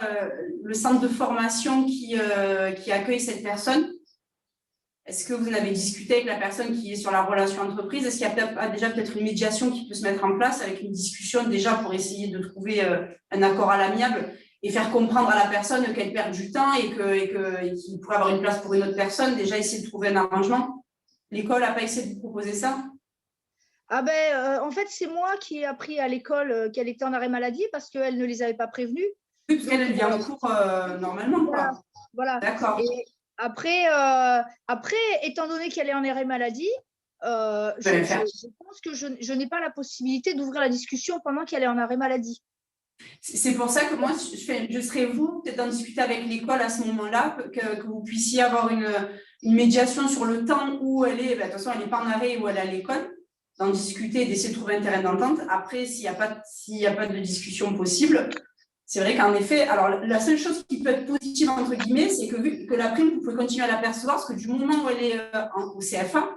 Speaker 6: le centre de formation qui accueille cette personne, est-ce que vous en avez discuté avec la personne qui est sur la relation entreprise? Est-ce qu'il y a déjà peut-être une médiation qui peut se mettre en place avec une discussion déjà pour essayer de trouver un accord à l'amiable et faire comprendre à la personne qu'elle perd du temps et qu'il pourrait avoir une place pour une autre personne, déjà essayer de trouver un arrangement? L'école n'a pas essayé de vous proposer ça?
Speaker 8: En fait, c'est moi qui ai appris à l'école qu'elle était en arrêt maladie parce qu'elle ne les avait pas prévenus.
Speaker 6: Oui, parce qu'elle vient en cours normalement, quoi.
Speaker 8: Voilà.
Speaker 6: D'accord.
Speaker 8: Et après, étant donné qu'elle est en arrêt maladie, je pense que je n'ai pas la possibilité d'ouvrir la discussion pendant qu'elle est en arrêt maladie.
Speaker 6: C'est pour ça que moi, je serais vous, peut-être d'en discuter avec l'école à ce moment-là, que vous puissiez avoir une médiation sur le temps où elle est. De toute façon, elle n'est pas en arrêt ou elle est à l'école, d'en discuter, d'essayer de trouver un terrain d'entente. Après, s'il n'y a pas de discussion possible, c'est vrai qu'en effet, alors la seule chose qui peut être positive, entre guillemets, c'est que vu que la prime, vous pouvez continuer à la percevoir, parce que du moment où elle est au CFA,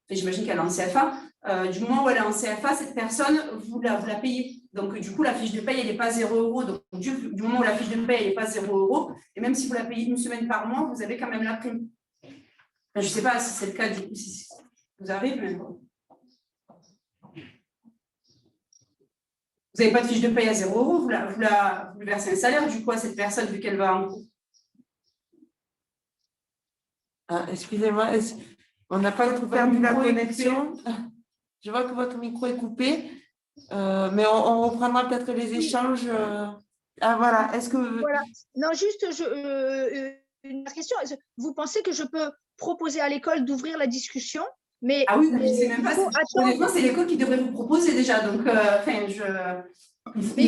Speaker 6: et j'imagine qu'elle est en CFA, du moment où elle est en CFA, cette personne, vous la payez. Donc, du coup, la fiche de paye, elle n'est pas 0 €. Donc, du moment où la fiche de paye, elle n'est pas 0 €, et même si vous la payez une semaine par mois, vous avez quand même la prime. Enfin, je ne sais pas si c'est le cas, du coup, si vous arrivez, mais bon. Vous n'avez pas de fiche de paye à 0 €, vous lui versez un salaire, du coup, à cette personne, vu qu'elle va en cours.
Speaker 1: Excusez-moi, on n'a pas perdu la connexion. Je vois que votre micro est coupé, mais on reprendra peut-être les échanges. Voilà, est-ce que…
Speaker 8: Voilà. Non, juste une question. Vous pensez que je peux proposer à l'école d'ouvrir la discussion? Mais,
Speaker 6: ah oui, mais c'est même pas. Honnêtement, c'est l'école qui devrait vous proposer déjà. Donc,
Speaker 8: il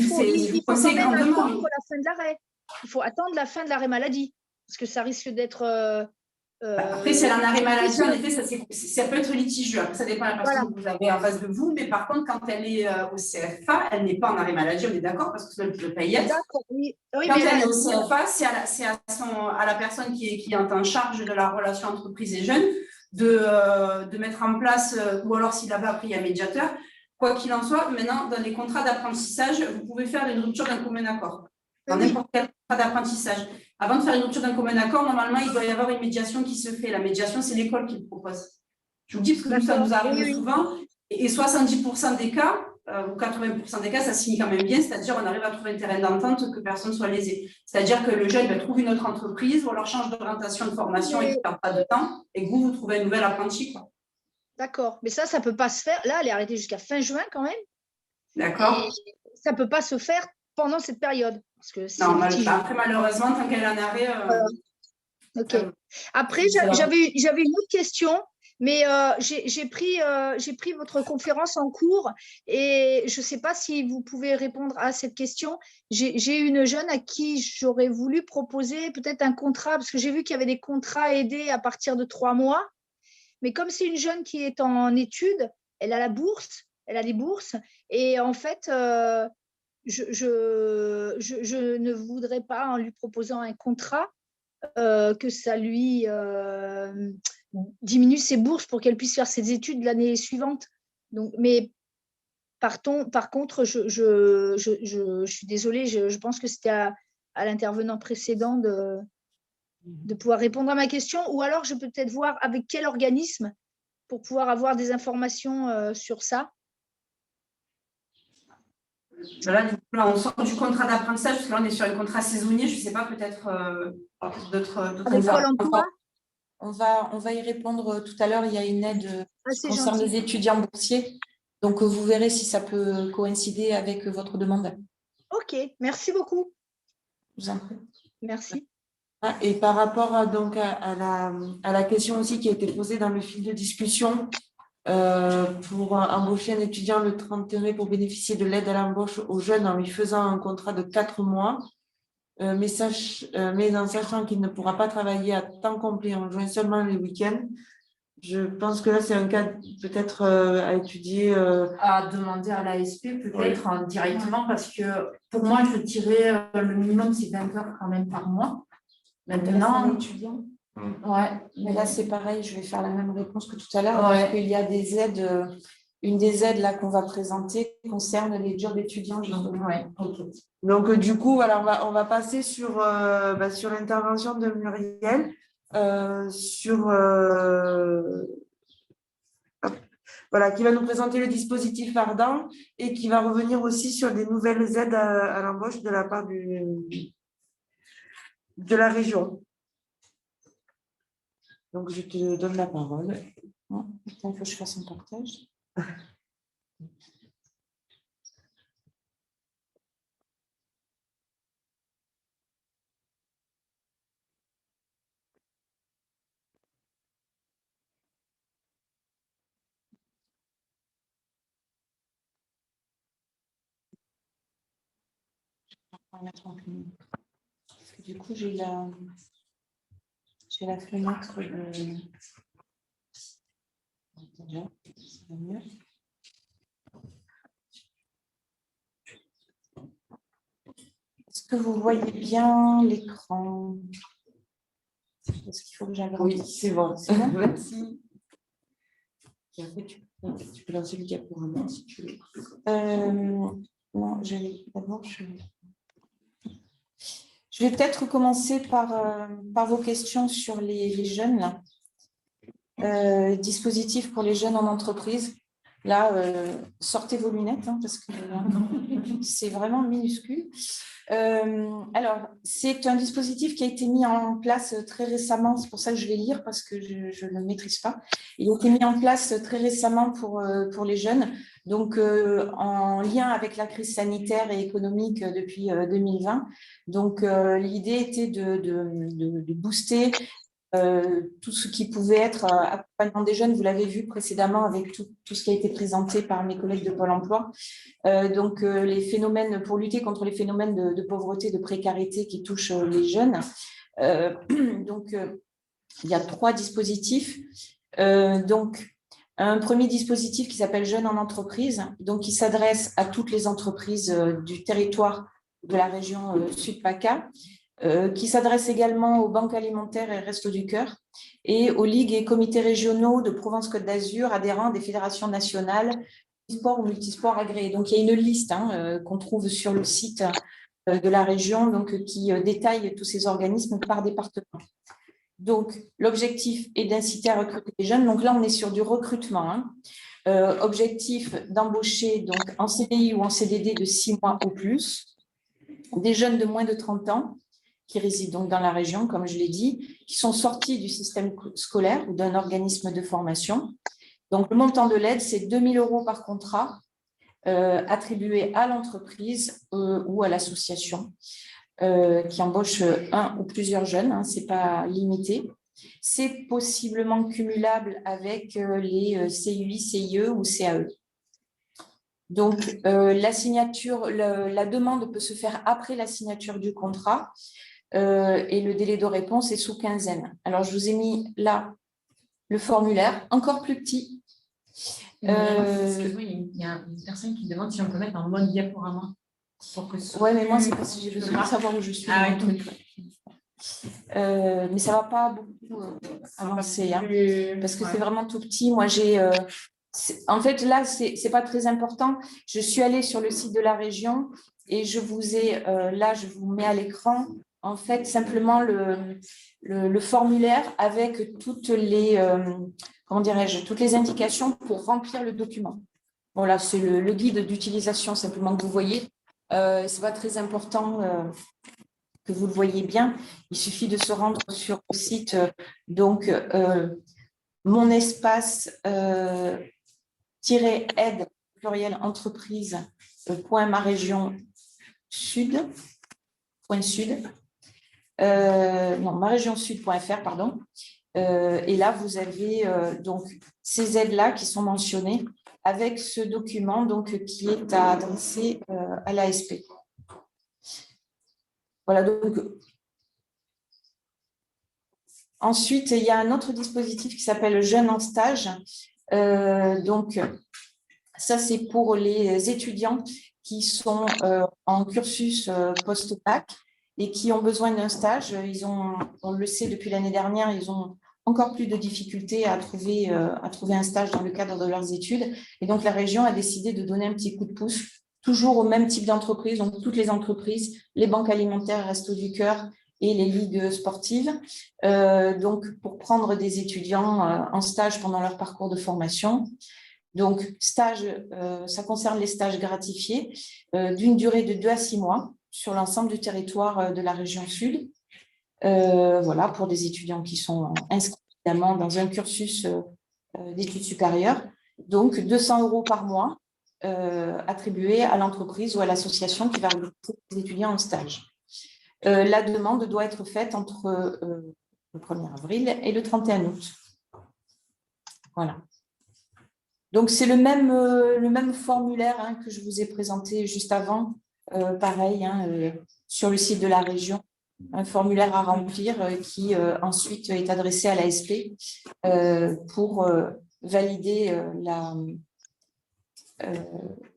Speaker 8: faut quand même attendre la fin de l'arrêt. Il faut attendre la fin de l'arrêt maladie, parce que ça risque d'être…
Speaker 6: Après, si elle a un arrêt maladie, en effet, ça peut être litigieux. Après, ça dépend de la personne que vous avez en face de vous. Mais par contre, quand elle est au CFA, elle n'est pas en arrêt maladie, on est d'accord, parce que sinon, elle ne peut pas y être.
Speaker 8: D'accord, oui.
Speaker 6: Quand elle est au CFA, c'est à la personne qui est en charge de la relation entreprise et jeunes de mettre en place, ou alors s'il avait appris un médiateur, quoi qu'il en soit, maintenant, dans les contrats d'apprentissage, vous pouvez faire une rupture d'un commun accord. Dans n'importe quel contrat d'apprentissage. Avant de faire une rupture d'un commun accord, normalement, il doit y avoir une médiation qui se fait. La médiation, c'est l'école qui le propose. Je vous le dis parce que ça nous arrive souvent. Et 70% des cas, ou 80% des cas, ça signe quand même bien, c'est-à-dire on arrive à trouver un terrain d'entente que personne ne soit lésé. C'est-à-dire que le jeune trouve une autre entreprise ou alors change d'orientation de formation et ne perd pas de temps, et que vous trouvez un nouvel apprenti.
Speaker 8: D'accord, mais ça ne peut pas se faire. Là, elle est arrêtée jusqu'à fin juin quand même.
Speaker 6: D'accord.
Speaker 8: Ça ne peut pas se faire pendant cette période. Parce que
Speaker 6: non, après, malheureusement, tant qu'elle est en arrêt…
Speaker 8: Ok. Après, j'avais une autre question. Mais j'ai pris votre conférence en cours et je ne sais pas si vous pouvez répondre à cette question. J'ai une jeune à qui j'aurais voulu proposer peut-être un contrat, parce que j'ai vu qu'il y avait des contrats aidés à partir de 3 mois. Mais comme c'est une jeune qui est en études, elle a des bourses. Et en fait, je ne voudrais pas, en lui proposant un contrat, que ça lui diminue ses bourses pour qu'elle puisse faire ses études l'année suivante. Donc, mais par contre, je suis désolée, je pense que c'était à l'intervenant précédent de pouvoir répondre à ma question, ou alors je peux peut-être voir avec quel organisme pour pouvoir avoir des informations sur ça.
Speaker 6: Là, on sort du contrat d'apprentissage, parce que là, on est sur un contrat saisonnier. Je ne sais pas, peut-être d'autres
Speaker 4: on va y répondre tout à l'heure. Il y a une aide qui concerne les étudiants boursiers. Donc, vous verrez si ça peut coïncider avec votre demande.
Speaker 8: OK, merci beaucoup.
Speaker 4: Je vous en prie.
Speaker 8: Merci.
Speaker 1: Et par rapport à la question aussi qui a été posée dans le fil de discussion, pour embaucher un étudiant le 30 mai pour bénéficier de l'aide à l'embauche aux jeunes en lui faisant un contrat de 4 mois. mais en sachant qu'il ne pourra pas travailler à temps complet en juin, seulement les week-ends. Je pense que là, c'est un cas peut-être à étudier.
Speaker 5: À demander à l'ASP peut-être directement, parce que pour moi, je dirais le minimum, c'est 20 heures quand même par mois. Maintenant,
Speaker 4: étudiant.
Speaker 5: ouais.
Speaker 4: Mais là, c'est pareil, je vais faire la même réponse que tout à l'heure,
Speaker 5: Ouais.
Speaker 4: parce qu'il y a des aides, une des aides là qu'on va présenter concerne les jobs étudiants.
Speaker 5: Ouais. Ok.
Speaker 1: Donc, du coup, voilà, on va passer sur l'intervention de Muriel, voilà, qui va nous présenter le dispositif Ardent et qui va revenir aussi sur des nouvelles aides à l'embauche de la part de la région. Donc, je te donne la parole.
Speaker 4: Il faut que je fasse un partage. Parce que du coup, j'ai la fenêtre de... Déjà, ça va mieux. Est-ce que vous voyez bien l'écran? Est-ce qu'il faut que j'agrandisse?
Speaker 1: Oui, c'est bon.
Speaker 4: C'est bon.
Speaker 1: Merci. Et après, tu peux lancer le diaporama si tu veux.
Speaker 4: Non, d'abord, je vais peut-être commencer par vos questions sur les jeunes. Là. Dispositif pour les jeunes en entreprise. Là, sortez vos lunettes parce que c'est vraiment minuscule. Alors, c'est un dispositif qui a été mis en place très récemment. C'est pour ça que je vais lire parce que je ne le maîtrise pas. Il a été mis en place très récemment pour les jeunes. Donc, en lien avec la crise sanitaire et économique depuis 2020. Donc, l'idée était de booster tout ce qui pouvait être accompagnement des jeunes. Vous l'avez vu précédemment avec tout ce qui a été présenté par mes collègues de Pôle emploi. Donc, les phénomènes, pour lutter contre les phénomènes de pauvreté, de précarité qui touchent les jeunes. Donc, il y a 3 dispositifs. Donc, un premier dispositif qui s'appelle Jeunes en entreprise, donc qui s'adresse à toutes les entreprises du territoire de la région Sud-PACA, qui s'adresse également aux banques alimentaires et Restos du Cœur et aux ligues et comités régionaux de Provence-Côte d'Azur adhérents des fédérations nationales sport ou multisport agréés. Donc, il y a une liste qu'on trouve sur le site de la région donc, qui détaille tous ces organismes par département. Donc, l'objectif est d'inciter à recruter les jeunes. Donc là, on est sur du recrutement. Objectif d'embaucher donc en CDI ou en CDD de 6 mois ou plus, des jeunes de moins de 30 ans qui résident donc dans la région, comme je l'ai dit, qui sont sortis du système scolaire ou d'un organisme de formation. Donc, le montant de l'aide, c'est 2 000 € par contrat attribué à l'entreprise ou à l'association qui embauche un ou plusieurs jeunes, ce n'est pas limité. C'est possiblement cumulable avec les CUI, CIE ou CAE. Donc, la signature, la demande peut se faire après la signature du contrat et le délai de réponse est sous quinzaine. Alors, je vous ai mis là le formulaire, encore plus petit.
Speaker 9: Excuse-moi, il y a une personne qui demande si on peut mettre en mode diaporama.
Speaker 4: Oui, mais moi, c'est parce que j'ai besoin de savoir où je suis.
Speaker 9: Ah, oui.
Speaker 4: Mais ça ne va pas beaucoup avancer, parce que c'est vraiment tout petit. Moi, en fait, là, ce n'est pas très important. Je suis allée sur le site de la région et je vous ai, là, je vous mets à l'écran, en fait, simplement le formulaire avec toutes les, comment dirais-je, toutes les indications pour remplir le document. Voilà, c'est le guide d'utilisation simplement que vous voyez. Ce n'est pas très important que vous le voyez bien. Il suffit de se rendre sur le site, donc, mon espace aide pluriel entreprise ma région sud sud.fr, pardon. Et là, vous avez donc ces aides-là qui sont mentionnées avec ce document donc, qui est à adresser à l'ASP. Voilà, donc ensuite, il y a un autre dispositif qui s'appelle Jeunes en stage. Donc, ça, c'est pour les étudiants qui sont en cursus post-bac et qui ont besoin d'un stage. On le sait depuis l'année dernière, ils ont encore plus de difficultés à trouver un stage dans le cadre de leurs études. Et donc, la région a décidé de donner un petit coup de pouce, toujours au même type d'entreprise, donc toutes les entreprises, les banques alimentaires, Restos du Cœur et les ligues sportives, donc pour prendre des étudiants en stage pendant leur parcours de formation. Donc, stage, ça concerne les stages gratifiés d'une durée de 2 à 6 mois sur l'ensemble du territoire de la région Sud. Voilà, pour des étudiants qui sont inscrits évidemment dans un cursus d'études supérieures. Donc, 200 € par mois attribués à l'entreprise ou à l'association qui va recruter les étudiants en stage. La demande doit être faite entre le 1er avril et le 31 août. Voilà. Donc, c'est le même formulaire que je vous ai présenté juste avant, pareil, sur le site de la région, un formulaire à remplir qui ensuite est adressé à l'ASP pour valider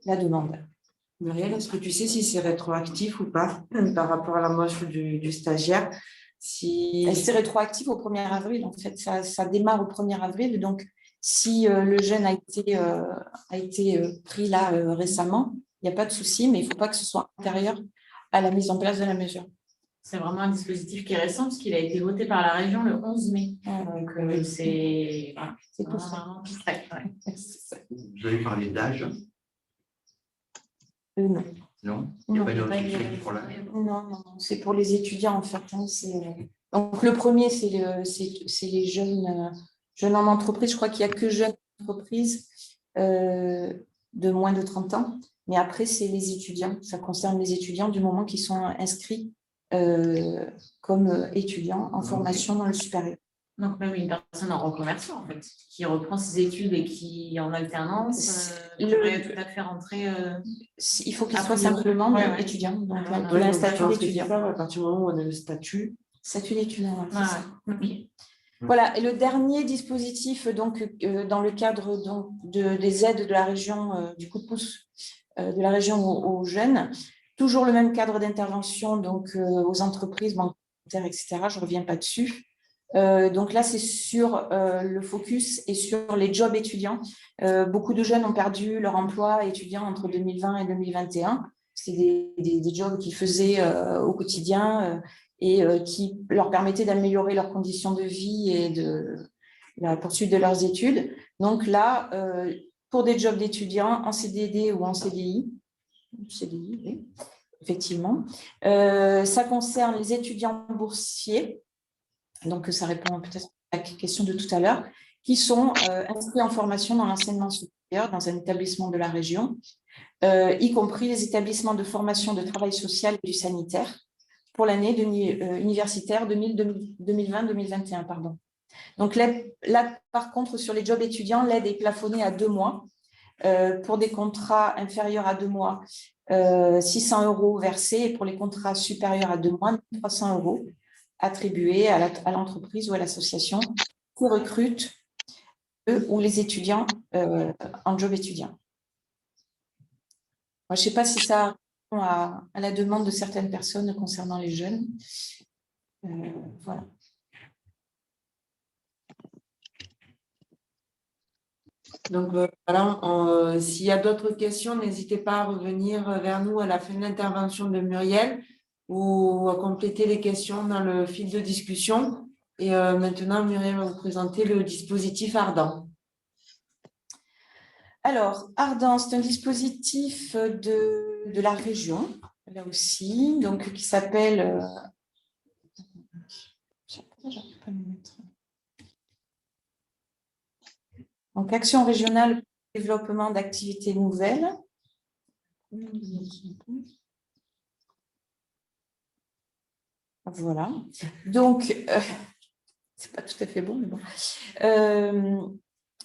Speaker 4: la demande.
Speaker 1: Muriel, est-ce que tu sais si c'est rétroactif ou pas par rapport à l'embauche du stagiaire?
Speaker 4: C'est rétroactif au 1er avril, en fait, ça démarre au 1er avril, donc si le jeune a été pris là récemment, il n'y a pas de souci, mais il ne faut pas que ce soit antérieur à la mise en place de la mesure.
Speaker 9: C'est vraiment un dispositif qui est récent parce qu'il a été voté par la région le 11 mai. Donc, c'est
Speaker 4: tout ça.
Speaker 10: Vous avez parlé d'âge?
Speaker 4: Non.
Speaker 10: Non, il n'y a pas une restriction pour l'âge?
Speaker 4: Non, c'est pour les étudiants en fait. Donc le premier, c'est les jeunes en entreprise. Je crois qu'il n'y a que jeunes en entreprise de moins de 30 ans. Mais après, c'est les étudiants. Ça concerne les étudiants du moment qu'ils sont inscrits comme étudiants en formation dans le supérieur.
Speaker 9: Donc, même une personne en reconversion, en fait, qui reprend ses études et qui, en alternance, pourrait tout à fait rentrer.
Speaker 4: Il faut qu'il soit simplement étudiant. Donc, il a un statut d'étudiant.
Speaker 1: À partir du moment où on a le statut
Speaker 4: d'étudiant. Voilà. Et le dernier dispositif, donc, dans le cadre des aides de la région, du coup de pouce de la région aux jeunes, toujours le même cadre d'intervention, donc aux entreprises, bancaires, etc. Je ne reviens pas dessus. Donc là, c'est sur le focus et sur les jobs étudiants. Beaucoup de jeunes ont perdu leur emploi étudiant entre 2020 et 2021. C'est des jobs qu'ils faisaient au quotidien et qui leur permettaient d'améliorer leurs conditions de vie et de la poursuite de leurs études. Donc là, pour des jobs d'étudiants en CDD ou en CDI, oui, effectivement, ça concerne les étudiants boursiers. Donc, ça répond peut-être à la question de tout à l'heure, qui sont inscrits en formation dans l'enseignement supérieur dans un établissement de la région, y compris les établissements de formation de travail social et du sanitaire pour l'année universitaire 2020-2021. Pardon. Donc là, par contre, sur les jobs étudiants, l'aide est plafonnée à 2 mois. Pour des contrats inférieurs à 2 mois, 600 € versés, et pour les contrats supérieurs à 2 mois, 300 € attribués à l'entreprise ou à l'association qui recrute eux ou les étudiants en job étudiant. Moi, je ne sais pas si ça répond à la demande de certaines personnes concernant les jeunes. Voilà.
Speaker 1: Donc, voilà, s'il y a d'autres questions, n'hésitez pas à revenir vers nous à la fin de l'intervention de Muriel ou à compléter les questions dans le fil de discussion. Et maintenant, Muriel va vous présenter le dispositif Ardent.
Speaker 4: Alors, Ardent, c'est un dispositif de la région, là aussi, donc qui s'appelle... Donc, Action régionale pour le développement d'activités nouvelles. Voilà. Donc, c'est pas tout à fait bon, mais bon.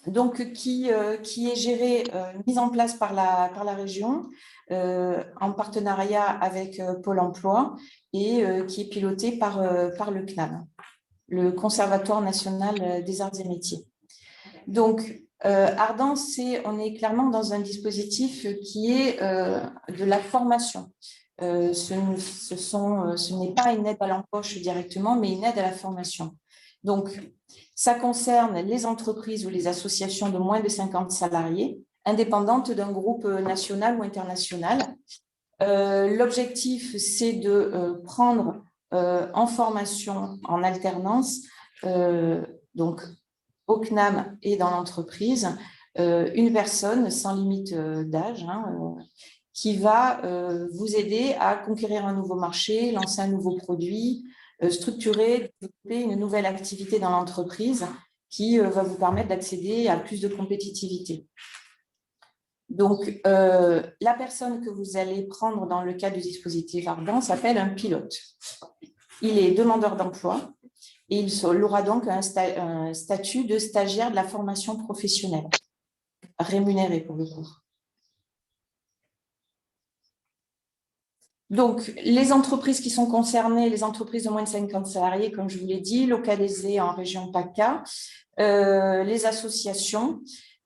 Speaker 4: donc qui est gérée, mise en place par la région en partenariat avec Pôle emploi et qui est pilotée par le CNAM, le Conservatoire national des arts et métiers. Donc, Ardent, on est clairement dans un dispositif qui est de la formation. Ce n'est pas une aide à l'embauche directement, mais une aide à la formation. Donc, ça concerne les entreprises ou les associations de moins de 50 salariés, indépendantes d'un groupe national ou international. L'objectif, c'est de prendre en formation, en alternance, donc au CNAM et dans l'entreprise, une personne sans limite d'âge, qui va vous aider à conquérir un nouveau marché, lancer un nouveau produit, structurer, développer une nouvelle activité dans l'entreprise qui va vous permettre d'accéder à plus de compétitivité. Donc, la personne que vous allez prendre dans le cadre du dispositif Ardent s'appelle un pilote. Il est demandeur d'emploi et il aura donc un statut de stagiaire de la formation professionnelle, rémunéré pour le coup. Donc, les entreprises qui sont concernées, les entreprises de moins de 50 salariés, comme je vous l'ai dit, localisées en région PACA, les associations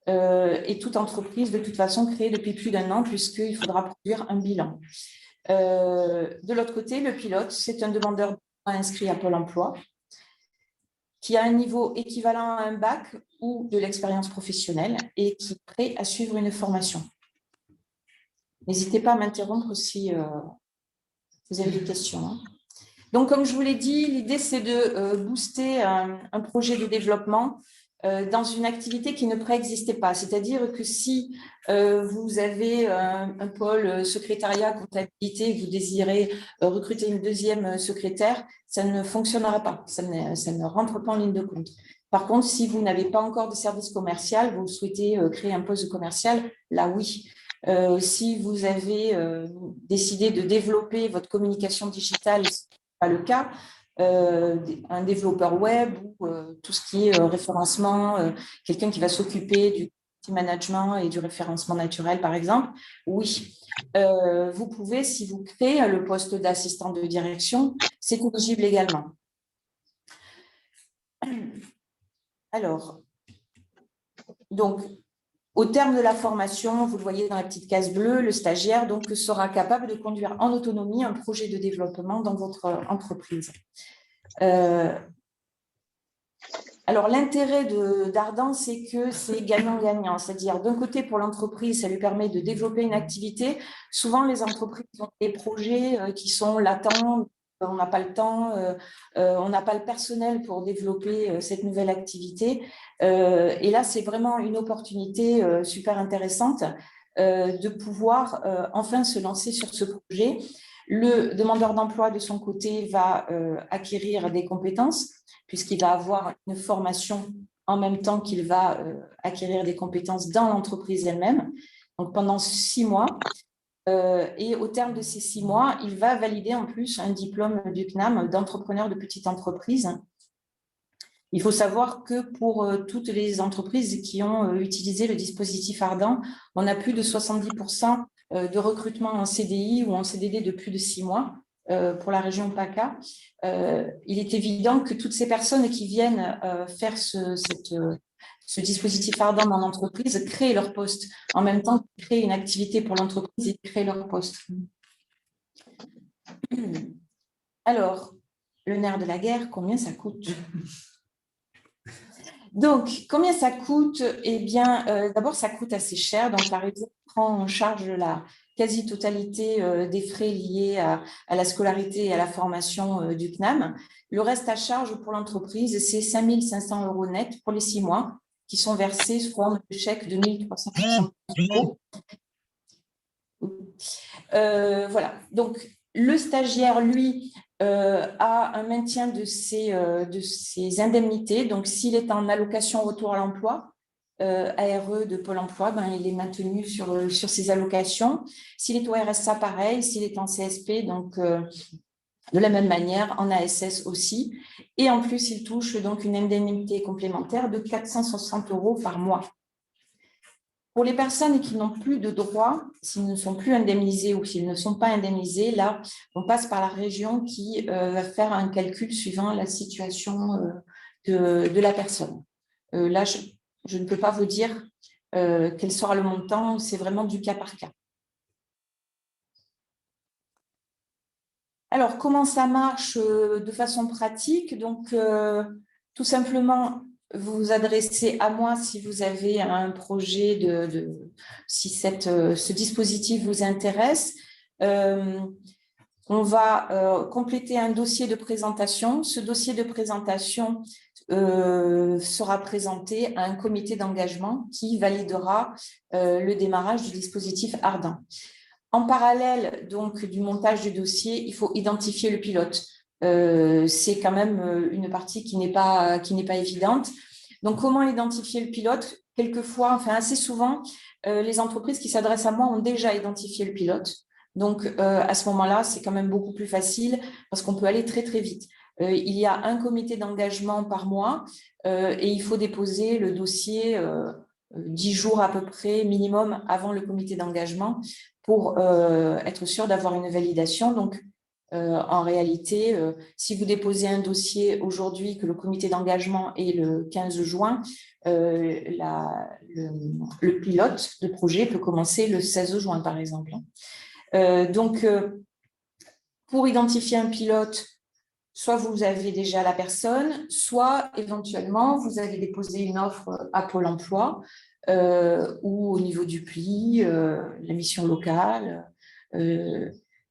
Speaker 4: et toute entreprise de toute façon créée depuis plus d'1 an puisqu'il faudra produire un bilan. De l'autre côté, le pilote, c'est un demandeur d'emploi inscrit à Pôle emploi qui a un niveau équivalent à un bac ou de l'expérience professionnelle et qui est prêt à suivre une formation. N'hésitez pas à m'interrompre si vous avez des questions. Donc, comme je vous l'ai dit, l'idée, c'est de booster un projet de développement dans une activité qui ne préexistait pas. C'est-à-dire que si vous avez un pôle secrétariat, comptabilité, et que vous désirez recruter une deuxième secrétaire, ça ne fonctionnera pas, ça ne rentre pas en ligne de compte. Par contre, si vous n'avez pas encore de service commercial, vous souhaitez créer un poste commercial, là oui. Si vous avez décidé de développer votre communication digitale, ce n'est pas le cas, un développeur web ou tout ce qui est référencement, quelqu'un qui va s'occuper du management et du référencement naturel, par exemple, oui. Vous pouvez, si vous créez le poste d'assistant de direction, c'est éligible également. Alors, donc, au terme de la formation, vous le voyez dans la petite case bleue, le stagiaire donc, sera capable de conduire en autonomie un projet de développement dans votre entreprise. Alors, l'intérêt d'Ardent, c'est que c'est gagnant-gagnant. C'est-à-dire, d'un côté, pour l'entreprise, ça lui permet de développer une activité. Souvent, les entreprises ont des projets qui sont latents. On n'a pas le temps, on n'a pas le personnel pour développer cette nouvelle activité. Et là, c'est vraiment une opportunité super intéressante de pouvoir enfin se lancer sur ce projet. Le demandeur d'emploi, de son côté, va acquérir des compétences puisqu'il va avoir une formation en même temps qu'il va acquérir des compétences dans l'entreprise elle-même. Donc, pendant 6 mois. Et au terme de ces 6 mois, il va valider en plus un diplôme du CNAM d'entrepreneur de petite entreprise. Il faut savoir que pour toutes les entreprises qui ont utilisé le dispositif Ardent, on a plus de 70% de recrutement en CDI ou en CDD de plus de 6 mois pour la région PACA. Il est évident que toutes ces personnes qui viennent faire ce dispositif Ardent dans l'entreprise créent leur poste en même temps qu'ils créent une activité pour l'entreprise et créent leur poste. Alors, le nerf de la guerre, combien ça coûte? Donc, combien ça coûte? Eh bien, d'abord, ça coûte assez cher. Donc, la région prend en charge la quasi-totalité des frais liés à la scolarité et à la formation du CNAM. Le reste à charge pour l'entreprise, c'est 5 500 € net pour les 6 mois qui sont versés sous forme de chèque de 1 360 €. Voilà. Donc, le stagiaire, lui, a un maintien de ses indemnités. Donc, s'il est en allocation retour à l'emploi, ARE de Pôle emploi, ben, il est maintenu sur ses allocations. S'il est au RSA, pareil. S'il est en CSP, donc De la même manière, en ASS aussi. Et en plus, il touche donc une indemnité complémentaire de 460 € par mois. Pour les personnes qui n'ont plus de droits, s'ils ne sont plus indemnisés ou s'ils ne sont pas indemnisés, là, on passe par la région qui va faire un calcul suivant la situation de la personne. Là, je ne peux pas vous dire quel sera le montant, c'est vraiment du cas par cas. Alors, comment ça marche de façon pratique? Donc, tout simplement, vous vous adressez à moi si vous avez un projet si ce dispositif vous intéresse. On va compléter un dossier de présentation. Ce dossier de présentation sera présenté à un comité d'engagement qui validera le démarrage du dispositif Ardent. En parallèle donc du montage du dossier, il faut identifier le pilote. C'est quand même une partie qui n'est pas évidente. Donc, comment identifier le pilote? Quelquefois, enfin assez souvent, les entreprises qui s'adressent à moi ont déjà identifié le pilote. Donc, à ce moment-là, c'est quand même beaucoup plus facile parce qu'on peut aller très, très vite. Il y a un comité d'engagement par mois et il faut déposer le dossier 10 jours à peu près minimum avant le comité d'engagement pour être sûr d'avoir une validation. Donc, en réalité, si vous déposez un dossier aujourd'hui, que le comité d'engagement est le 15 juin, le pilote de projet peut commencer le 16 juin, par exemple. Donc, pour identifier un pilote, soit vous avez déjà la personne, soit éventuellement, vous avez déposé une offre à Pôle emploi ou au niveau du PLI, la mission locale,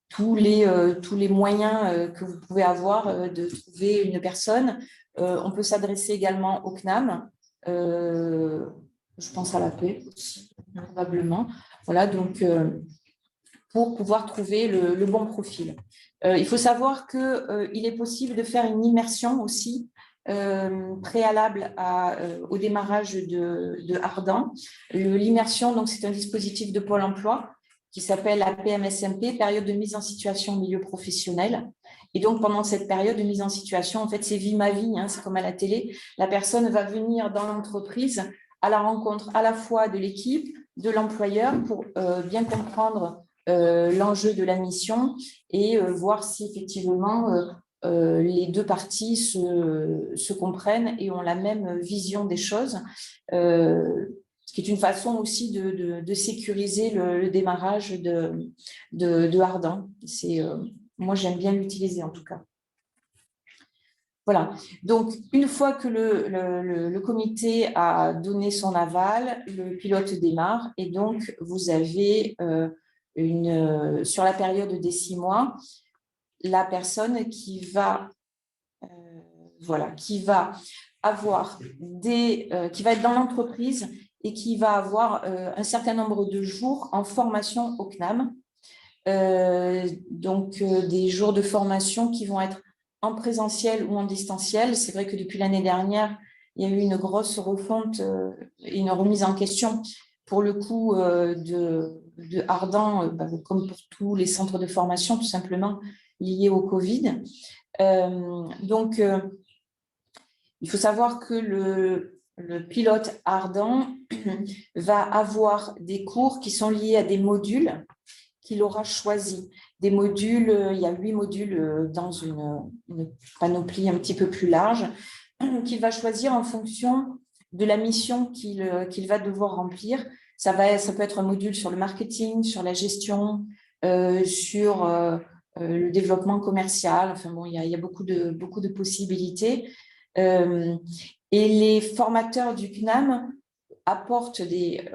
Speaker 4: tous les moyens que vous pouvez avoir de trouver une personne. On peut s'adresser également au CNAM, je pense à la paix aussi, probablement. Voilà, donc pour pouvoir trouver le bon profil. Il faut savoir qu'il est possible de faire une immersion aussi préalable au démarrage de Ardent. L'immersion, donc, c'est un dispositif de Pôle emploi qui s'appelle la PMSMP, période de mise en situation au milieu professionnel. Et donc, pendant cette période de mise en situation, en fait, c'est vie ma vie, hein, c'est comme à la télé. La personne va venir dans l'entreprise à la rencontre à la fois de l'équipe, de l'employeur pour bien comprendre l'enjeu de la mission et voir si effectivement les deux parties se comprennent et ont la même vision des choses, ce qui est une façon aussi de sécuriser le démarrage de Ardent. Moi, j'aime bien l'utiliser en tout cas. Voilà, donc une fois que le comité a donné son aval, le pilote démarre et donc vous avez sur la période des 6 mois, la personne qui va avoir qui va être dans l'entreprise et qui va avoir un certain nombre de jours en formation au CNAM. Donc des jours de formation qui vont être en présentiel ou en distanciel. C'est vrai que depuis l'année dernière, il y a eu une grosse refonte et une remise en question pour le coup de Ardent, comme pour tous les centres de formation, tout simplement liés au Covid. Donc, il faut savoir que le pilote Ardent va avoir des cours qui sont liés à des modules qu'il aura choisis. Des modules, il y a 8 modules dans une panoplie un petit peu plus large, qu'il va choisir en fonction de la mission qu'il va devoir remplir. Ça peut être un module sur le marketing, sur la gestion, sur le développement commercial. Enfin bon, il y a beaucoup de possibilités. Et les formateurs du CNAM apportent des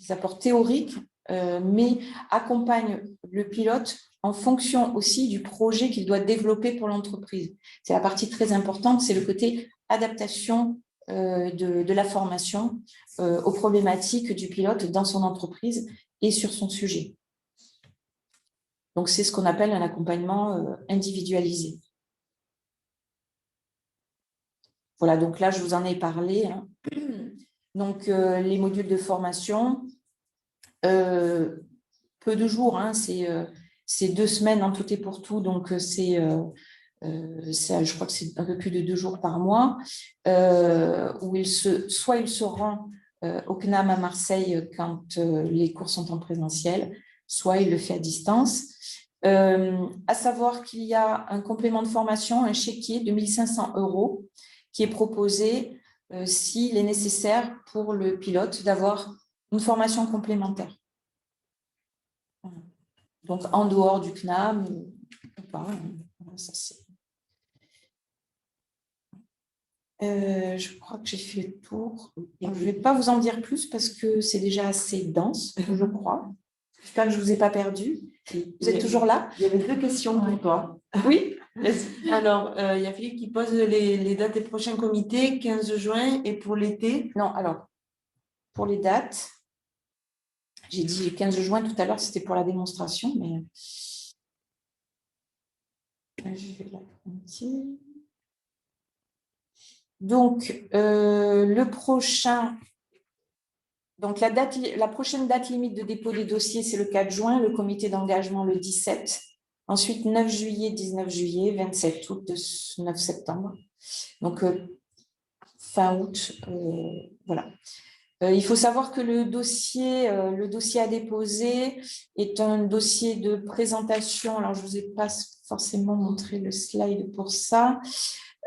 Speaker 4: apports théoriques, mais accompagnent le pilote en fonction aussi du projet qu'il doit développer pour l'entreprise. C'est la partie très importante, c'est le côté adaptation de la formation aux problématiques du pilote dans son entreprise et sur son sujet. Donc, c'est ce qu'on appelle un accompagnement individualisé. Voilà, donc là, je vous en ai parlé. Hein. Donc, les modules de formation, peu de jours, hein, c'est c'est 2 semaines en tout et pour tout, donc je crois que c'est un peu plus de 2 jours par mois, où soit il se rend au CNAM à Marseille quand les cours sont en présentiel, soit il le fait à distance. À savoir qu'il y a un complément de formation, un chéquier de 1 500 € qui est proposé s'il est nécessaire pour le pilote d'avoir une formation complémentaire. Donc, en dehors du CNAM, ou pas, ça c'est... je crois que j'ai fait le tour. Je ne vais pas vous en dire plus parce que c'est déjà assez dense, je crois. J'espère que je ne vous ai pas perdu. Vous êtes toujours là?
Speaker 1: Il y avait 2 questions pour toi.
Speaker 4: Oui.
Speaker 1: Alors, il y a Philippe qui pose les dates des prochains comités, 15 juin, et pour l'été.
Speaker 4: Non, alors, pour les dates, j'ai dit 15 juin tout à l'heure, c'était pour la démonstration, mais je vais la pointer. Donc, la prochaine date limite de dépôt des dossiers, c'est le 4 juin, le comité d'engagement le 17, ensuite 9 juillet, 19 juillet, 27 août, 9 septembre. Donc, fin août, voilà. Il faut savoir que le dossier à déposer est un dossier de présentation. Alors, je ne vous ai pas forcément montré le slide pour ça.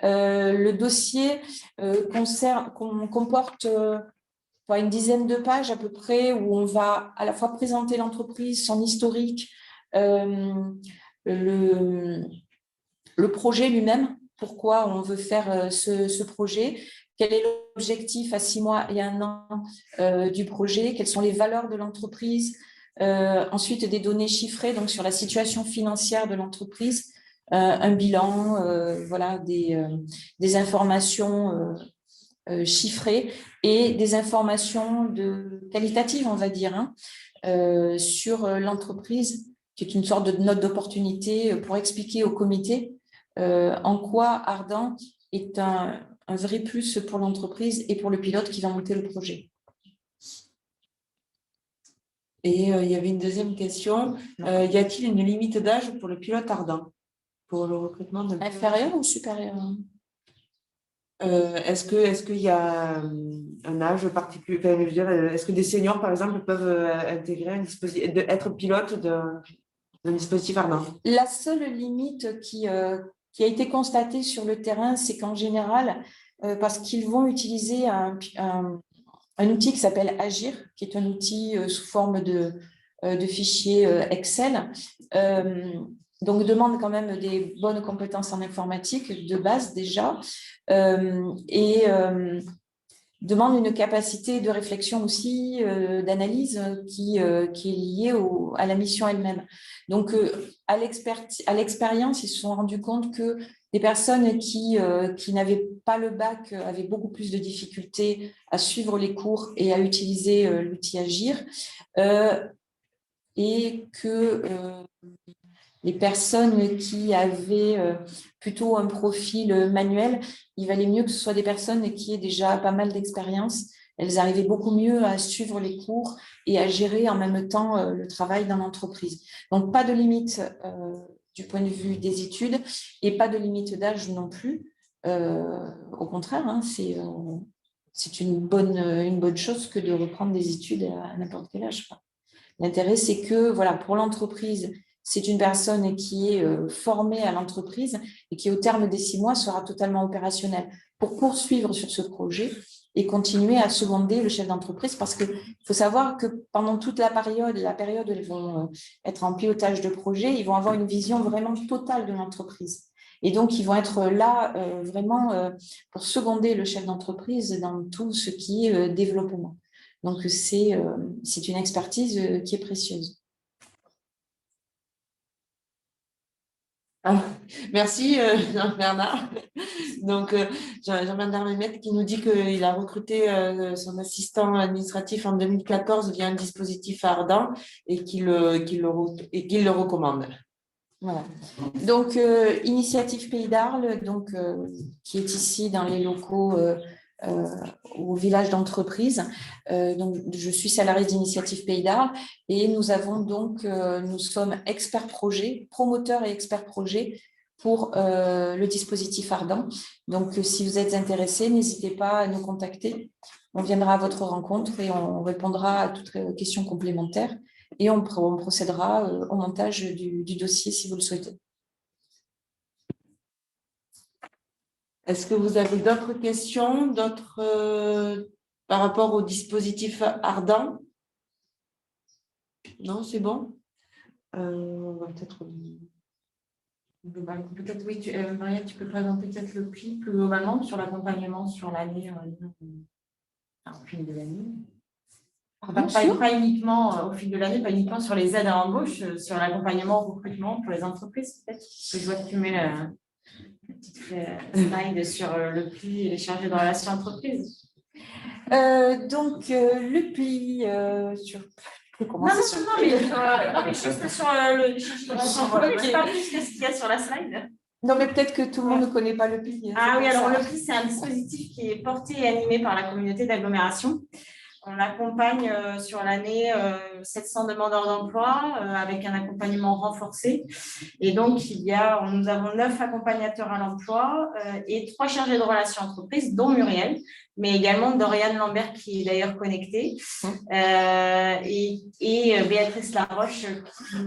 Speaker 4: Le dossier comporte une dizaine de pages à peu près où on va à la fois présenter l'entreprise, son historique, le projet lui-même, pourquoi on veut faire ce projet, quel est l'objectif à 6 mois et 1 an du projet, quelles sont les valeurs de l'entreprise, ensuite des données chiffrées donc sur la situation financière de l'entreprise, un bilan, voilà, des informations chiffrées et des informations qualitatives, on va dire, sur l'entreprise, qui est une sorte de note d'opportunité pour expliquer au comité en quoi Ardent est un vrai plus pour l'entreprise et pour le pilote qui va monter le projet.
Speaker 1: Et il y avait une deuxième question. Y a-t-il une limite d'âge pour le pilote Ardent? Pour le recrutement de...
Speaker 4: Inférieur ou supérieur?
Speaker 1: Est-ce qu'il y a un âge particulier? Enfin, je veux dire, est-ce que des seniors, par exemple, peuvent intégrer être pilote d'un dispositif Ardent?
Speaker 4: La seule limite qui a été constatée sur le terrain, c'est qu'en général, parce qu'ils vont utiliser un outil qui s'appelle Agir, qui est un outil sous forme de fichier Excel, donc demande quand même des bonnes compétences en informatique de base déjà, et demande une capacité de réflexion aussi, d'analyse qui est liée à la mission elle-même. Donc, à l'expérience, ils se sont rendus compte que des personnes qui n'avaient pas le bac avaient beaucoup plus de difficultés à suivre les cours et à utiliser l'outil Agir, et que les personnes qui avaient plutôt un profil manuel, il valait mieux que ce soit des personnes qui aient déjà pas mal d'expérience. Elles arrivaient beaucoup mieux à suivre les cours et à gérer en même temps le travail dans l'entreprise. Donc, pas de limite du point de vue des études et pas de limite d'âge non plus. Au contraire, hein, c'est une bonne chose que de reprendre des études à n'importe quel âge. L'intérêt, c'est que voilà, pour l'entreprise, c'est une personne qui est formée à l'entreprise et qui, au terme des 6 mois, sera totalement opérationnelle pour poursuivre sur ce projet et continuer à seconder le chef d'entreprise, parce qu'il faut savoir que pendant toute la période où ils vont être en pilotage de projet, ils vont avoir une vision vraiment totale de l'entreprise. Et donc, ils vont être là vraiment pour seconder le chef d'entreprise dans tout ce qui est développement. Donc, c'est une expertise qui est précieuse.
Speaker 1: Ah, merci Bernard. Donc, Jean-Bernard Mehmet qui nous dit qu'il a recruté son assistant administratif en 2014 via un dispositif Ardent et qu'il le recommande.
Speaker 4: Voilà. Donc, Initiative Pays d'Arles, qui est ici dans les locaux au village d'entreprise. Donc, je suis salariée d'Initiative Pays d'Arles et nous avons donc, nous sommes experts projet, promoteurs et experts projet pour le dispositif Ardent. Donc, si vous êtes intéressés, n'hésitez pas à nous contacter. On viendra à votre rencontre et on répondra à toutes les questions complémentaires et on procédera au montage du dossier si vous le souhaitez.
Speaker 1: Est-ce que vous avez d'autres questions, par rapport au dispositif Ardent? Non, c'est bon. On va peut-être.
Speaker 9: Peut-être oui, Maria, tu peux présenter peut-être le pli plus globalement sur l'accompagnement sur l'année, au fil de l'année. Pas uniquement au fil de l'année, pas uniquement sur les aides à l'embauche, sur l'accompagnement au recrutement pour les entreprises, peut-être. Je vois que tu mets la petite slide sur le pli et les chargés de relations entreprises.
Speaker 4: Donc, le pli sur.
Speaker 9: Non, mais juste sur le chargé de relations entreprises, pas plus que ce qu'il y a sur la slide.
Speaker 4: Non, mais peut-être que tout le monde ne connaît pas le pli.
Speaker 9: Ah oui, alors le pli, c'est un dispositif qui est porté et animé par la communauté d'agglomération. On accompagne sur l'année 700 demandeurs d'emploi avec un accompagnement renforcé. Et donc, nous avons 9 accompagnateurs à l'emploi et 3 chargés de relations entreprises, dont Muriel, mais également Doriane Lambert, qui est d'ailleurs connectée, et Béatrice Laroche,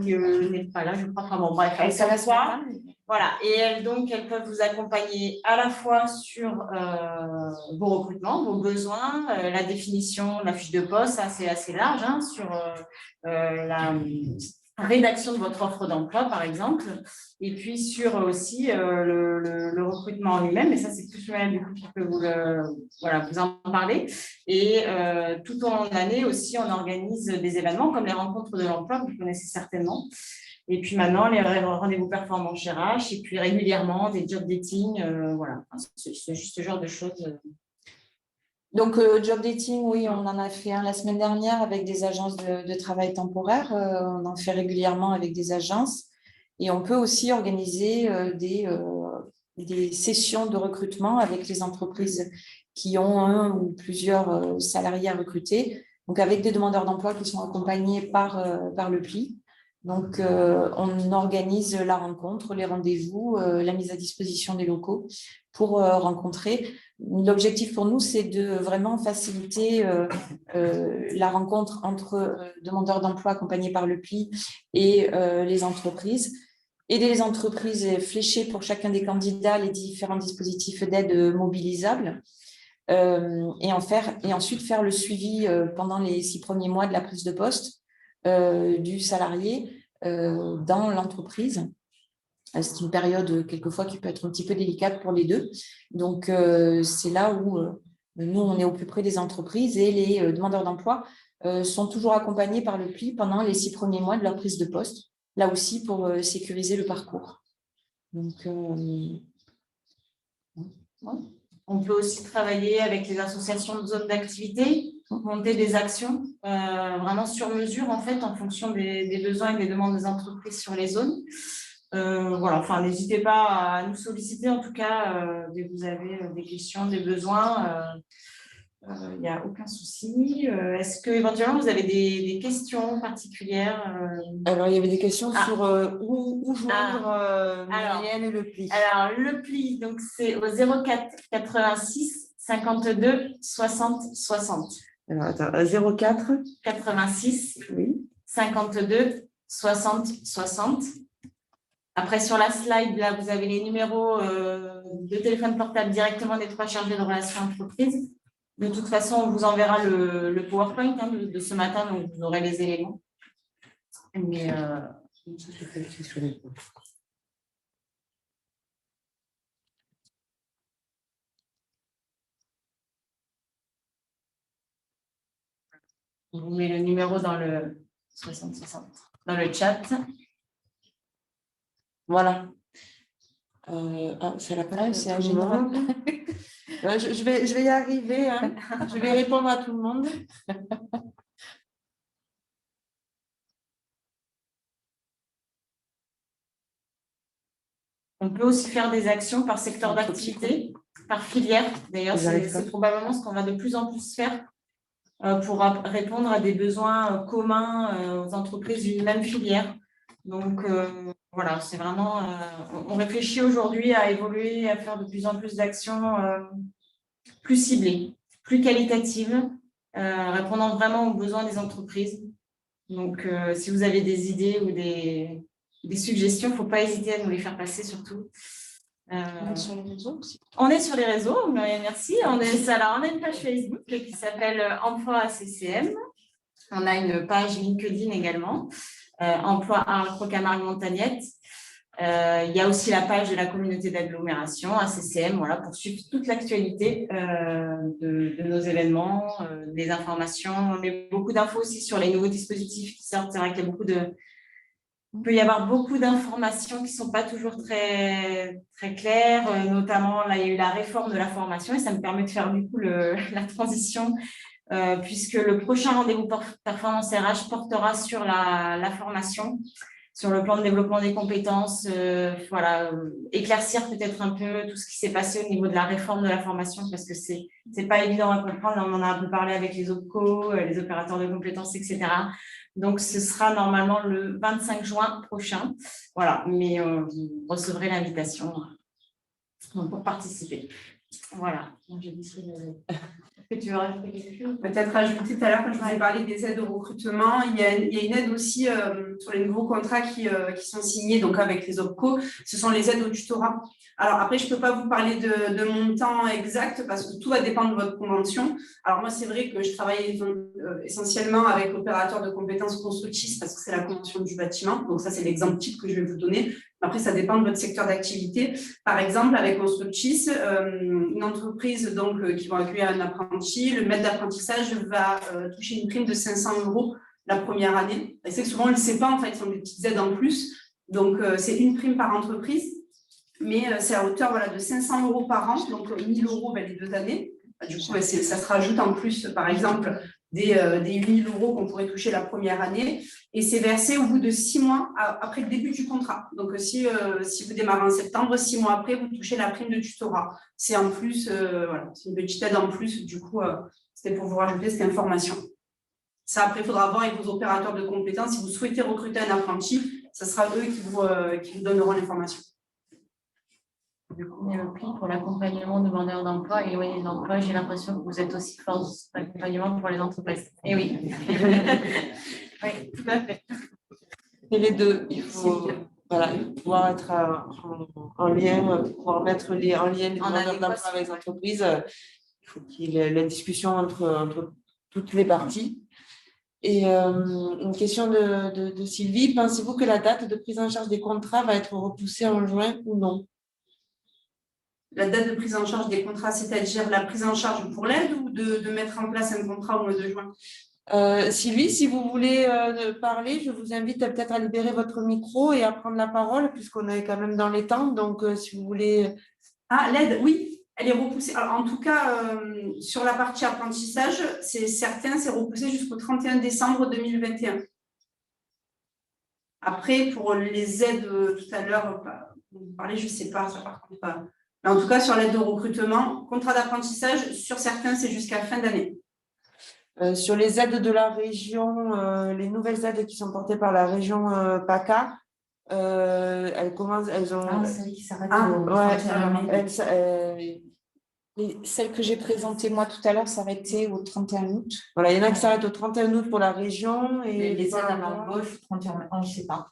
Speaker 9: qui n'est pas là, je crois. Enfin bon, bref,
Speaker 4: ça va se faire.
Speaker 9: Voilà, et elles peuvent vous accompagner à la fois sur vos recrutements, vos besoins, la définition, la fiche de poste, ça c'est assez large, hein, sur la rédaction de votre offre d'emploi, par exemple, et puis sur aussi le recrutement en lui-même, et ça c'est plus Muriel du coup qui peut vous en parler. Et tout au long de l'année aussi, on organise des événements comme les rencontres de l'emploi, que vous connaissez certainement. Et puis maintenant, les rendez-vous performants chez RH, et puis régulièrement des job dating, voilà, c'est juste ce genre de choses.
Speaker 4: Donc, job dating, oui, on en a fait un la semaine dernière avec des agences de travail temporaire. On en fait régulièrement avec des agences. Et on peut aussi organiser des sessions de recrutement avec les entreprises qui ont un ou plusieurs salariés à recruter. Donc, avec des demandeurs d'emploi qui sont accompagnés par le pli. Donc, on organise la rencontre, les rendez-vous, la mise à disposition des locaux pour rencontrer. L'objectif pour nous, c'est de vraiment faciliter la rencontre entre demandeurs d'emploi accompagnés par le pli et les entreprises. Aider les entreprises et flécher pour chacun des candidats les différents dispositifs d'aide mobilisables. Et ensuite faire le suivi pendant les 6 premiers mois de la prise de poste du salarié dans l'entreprise. C'est une période quelquefois qui peut être un petit peu délicate pour les deux. Donc, c'est là où nous, on est au plus près des entreprises et les demandeurs d'emploi sont toujours accompagnés par le pli pendant les 6 premiers mois de leur prise de poste, là aussi pour sécuriser le parcours. Donc,
Speaker 9: on peut aussi travailler avec les associations de zones d'activité, monter des actions vraiment sur mesure en fait en fonction des besoins et des demandes des entreprises sur les zones. Voilà, enfin n'hésitez pas à nous solliciter en tout cas dès que vous avez des questions, des besoins. Il n'y a aucun souci. Est-ce que éventuellement vous avez des questions particulières
Speaker 1: Alors, il y avait des questions sur où joindre Muriel et le pli.
Speaker 9: Alors, le pli, donc c'est au 04 86 52 60 60.
Speaker 1: Alors, attends, 04
Speaker 9: 86
Speaker 1: oui.
Speaker 9: 52 60 60. Après, sur la slide, là, vous avez les numéros de téléphone portable directement des 3 chargés de relations entreprises. De toute façon, on vous enverra le PowerPoint de ce matin, donc vous aurez les éléments. Mais on vous met le numéro dans le 60-60 dans le chat.
Speaker 1: Voilà. C'est la page, c'est en général. Je vais y arriver. Hein. Je vais répondre à tout le monde.
Speaker 9: On peut aussi faire des actions par secteur d'activité. par filière. D'ailleurs,
Speaker 1: Ils arrivent
Speaker 9: c'est
Speaker 1: pas.
Speaker 9: probablement ce qu'on va de plus en plus faire pour répondre à des besoins communs aux entreprises d'une même filière. Donc, voilà, c'est vraiment… on réfléchit aujourd'hui à évoluer, à faire de plus en plus d'actions plus ciblées, plus qualitatives, répondant vraiment aux besoins des entreprises. Donc, si vous avez des idées ou des suggestions, il ne faut pas hésiter à nous les faire passer surtout.
Speaker 4: On est sur les réseaux aussi.
Speaker 9: On est sur les réseaux, merci. On a une page Facebook qui s'appelle Emploi ACCM. On a une page LinkedIn également, Emploi Arles Camargue Montagnette. Il y a aussi la page de la communauté d'agglomération, ACCM, voilà, pour suivre toute l'actualité de nos événements, des informations. On met beaucoup d'infos aussi sur les nouveaux dispositifs qui sortent. C'est vrai qu'il y a il peut y avoir beaucoup d'informations qui ne sont pas toujours très, très claires, notamment là, il y a eu la réforme de la formation et ça me permet de faire du coup la transition puisque le prochain rendez-vous performance RH portera sur la formation, sur le plan de développement des compétences, éclaircir peut-être un peu tout ce qui s'est passé au niveau de la réforme de la formation parce que c'est pas évident à comprendre. On en a un peu parlé avec les OPCO, les opérateurs de compétences, etc. Donc, ce sera normalement le 25 juin prochain. Voilà, mais vous recevrez l'invitation pour participer. Voilà. Est-ce que tu veux rajouter quelque chose ?
Speaker 6: Peut-être ajouter tout à l'heure, quand je vous ai parlé des aides au recrutement, il y a une aide aussi sur les nouveaux contrats qui sont signés donc avec les OPCO, ce sont les aides au tutorat. Alors après, je ne peux pas vous parler de montant exact parce que tout va dépendre de votre convention. Alors moi, c'est vrai que je travaille essentiellement avec l'opérateur de compétences constructives parce que c'est la convention du bâtiment. Donc ça, c'est l'exemple type que je vais vous donner. Après, ça dépend de votre secteur d'activité. Par exemple, avec Constructis, une entreprise donc, qui va accueillir un apprenti, le maître d'apprentissage va toucher une prime de 500 € la première année. Et c'est que souvent, on ne le sait pas, en fait, ce sont des petites aides en plus. Donc, c'est une prime par entreprise, mais c'est à hauteur de 500 € par an, donc 1 000 € les 2 années. Du coup, ça se rajoute en plus, par exemple, des 8 000 € qu'on pourrait toucher la première année. Et c'est versé au bout de 6 mois après le début du contrat. Donc, si vous démarrez en septembre, 6 mois après, vous touchez la prime de tutorat. C'est en plus, c'est une petite aide en plus. Du coup, c'était pour vous rajouter cette information. Ça, après, il faudra voir avec vos opérateurs de compétences. Si vous souhaitez recruter un apprenti, ce sera eux qui vous donneront l'information.
Speaker 9: Du coup, on est le prix pour l'accompagnement demandeurs d'emploi et éloignés d'emploi. J'ai l'impression que vous êtes aussi force d'accompagnement pour les entreprises. Et oui. Oui, tout à fait.
Speaker 1: Et les deux, il faut pouvoir être en lien, pouvoir mettre en lien les demandeurs d'emploi avec les entreprises. Il faut qu'il y ait la discussion entre toutes les parties. Et une question de Sylvie, pensez-vous que la date de prise en charge des contrats va être repoussée en juin ou non ?
Speaker 6: La date de prise en charge des contrats, c'est-à-dire la prise en charge pour l'aide ou de mettre en place un contrat au mois de juin ?
Speaker 1: Sylvie, si vous voulez parler, je vous invite peut-être à libérer votre micro et à prendre la parole, puisqu'on est quand même dans les temps. Donc, si vous voulez…
Speaker 6: Ah, l'aide, oui, elle est repoussée. Alors, en tout cas, sur la partie apprentissage, c'est certain, c'est repoussé jusqu'au 31 décembre 2021. Après, pour les aides, tout à l'heure, vous parlez, je ne sais pas, ça par contre pas. Mais en tout cas, sur l'aide au recrutement, contrat d'apprentissage, sur certains, c'est jusqu'à fin d'année.
Speaker 1: Sur les aides de la région, les nouvelles aides qui sont portées par la région PACA, elles ont…
Speaker 5: Ah, celles qui s'arrêtent
Speaker 4: Celles que j'ai présentées moi tout à l'heure s'arrêtaient au 31 août.
Speaker 1: Voilà, il y en a qui s'arrêtent au 31 août pour la région. Et
Speaker 5: les aides à l'embauche, 31 mai, je ne sais pas.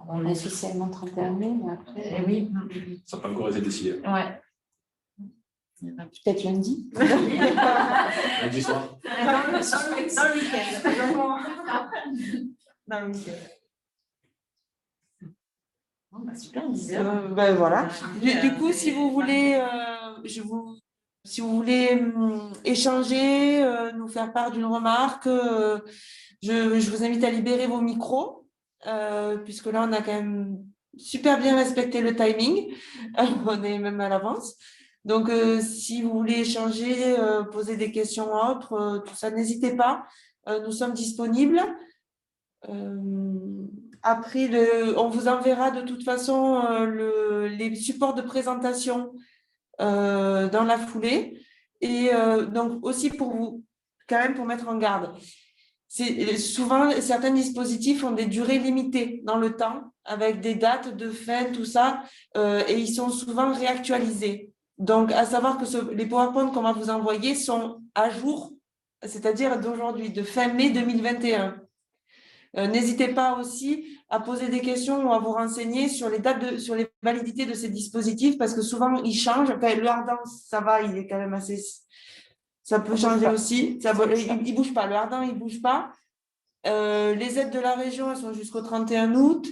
Speaker 4: On est officiellement 31 mai, mais après…
Speaker 5: Et oui.
Speaker 2: Ça n'a pas encore été décidé.
Speaker 5: Ouais.
Speaker 4: Peut-être lundi.
Speaker 2: Lundi soir.
Speaker 9: Dans le week-end. Dans le week-end.
Speaker 5: Super, 10 heures.
Speaker 1: Voilà. Du coup, si vous voulez, si vous voulez échanger, nous faire part d'une remarque, je vous invite à libérer vos micros, puisque là, on a quand même super bien respecté le timing. On est même à l'avance. Donc, si vous voulez échanger, poser des questions autres, tout ça, n'hésitez pas. Nous sommes disponibles. Après, on vous enverra de toute façon les supports de présentation dans la foulée. Et donc aussi pour vous, quand même pour mettre en garde. Souvent, certains dispositifs ont des durées limitées dans le temps, avec des dates de fin, tout ça, et ils sont souvent réactualisés. Donc, à savoir que les PowerPoint qu'on va vous envoyer sont à jour, c'est-à-dire d'aujourd'hui, de fin mai 2021. N'hésitez pas aussi à poser des questions ou à vous renseigner sur les dates, sur les validités de ces dispositifs, parce que souvent, ils changent. Enfin, le Ardent, ça va, il est quand même assez... Ça peut changer aussi. Il ne bouge pas. Le Ardent, il ne bouge pas. Les aides de la région, elles sont jusqu'au 31 août.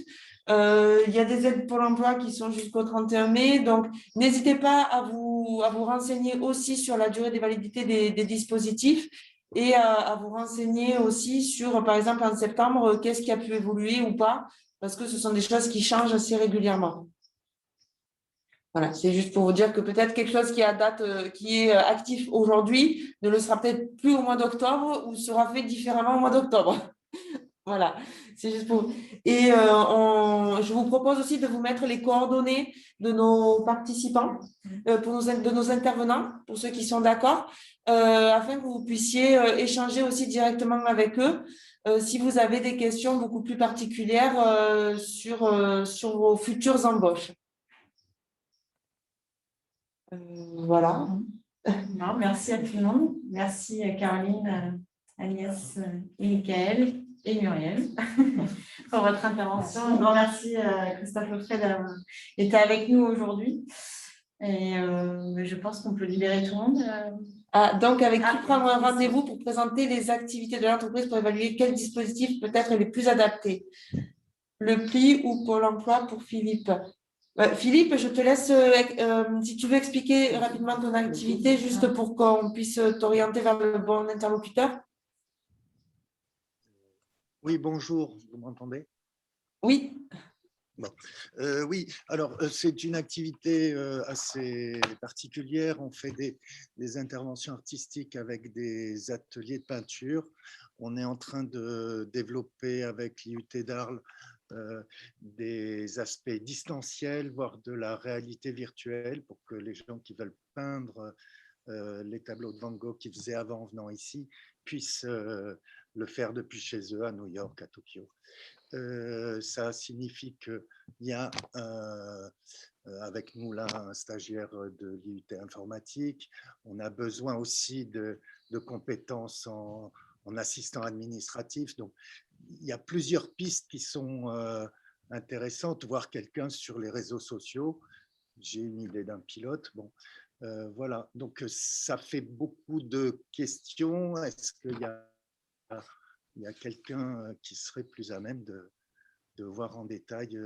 Speaker 1: Il y a des aides pour l'emploi qui sont jusqu'au 31 mai. Donc, n'hésitez pas à vous renseigner aussi sur la durée des validités des dispositifs et à vous renseigner aussi sur, par exemple, en septembre, qu'est-ce qui a pu évoluer ou pas, parce que ce sont des choses qui changent assez régulièrement. Voilà, c'est juste pour vous dire que peut-être quelque chose qui est actif aujourd'hui ne le sera peut-être plus au mois d'octobre ou sera fait différemment au mois d'octobre. Voilà, c'est juste pour... Et je vous propose aussi de vous mettre les coordonnées de nos participants, de nos intervenants, pour ceux qui sont d'accord, afin que vous puissiez échanger aussi directement avec eux si vous avez des questions beaucoup plus particulières sur vos futures embauches. Voilà.
Speaker 9: Non, merci à tout le monde. Merci à Caroline, Agnès et Michael et Muriel pour votre intervention. Un grand merci à Christophe Lefray d'avoir été avec nous aujourd'hui. Et je pense qu'on peut libérer tout le monde.
Speaker 1: Donc, avec qui prendre un rendez-vous pour présenter les activités de l'entreprise pour évaluer quel dispositif peut être les plus adaptés. Le PLI ou Pôle emploi pour Philippe. Philippe, je te laisse, si tu veux expliquer rapidement ton activité, juste pour qu'on puisse t'orienter vers le bon interlocuteur.
Speaker 11: Oui, bonjour, vous m'entendez?
Speaker 1: Oui.
Speaker 11: Bon. Oui, alors c'est une activité assez particulière. On fait des interventions artistiques avec des ateliers de peinture. On est en train de développer avec l'IUT d'Arles des aspects distanciels, voire de la réalité virtuelle, pour que les gens qui veulent peindre les tableaux de Van Gogh qu'ils faisaient avant en venant ici puissent le faire depuis chez eux, à New York, à Tokyo. Ça signifie qu'il y a avec nous là un stagiaire de l'IUT informatique. On a besoin aussi de compétences en assistant administratif. Donc, il y a plusieurs pistes qui sont intéressantes. Voir quelqu'un sur les réseaux sociaux. J'ai une idée d'un pilote. Bon, voilà. Donc, ça fait beaucoup de questions. Est-ce qu'il y a quelqu'un qui serait plus à même de voir en détail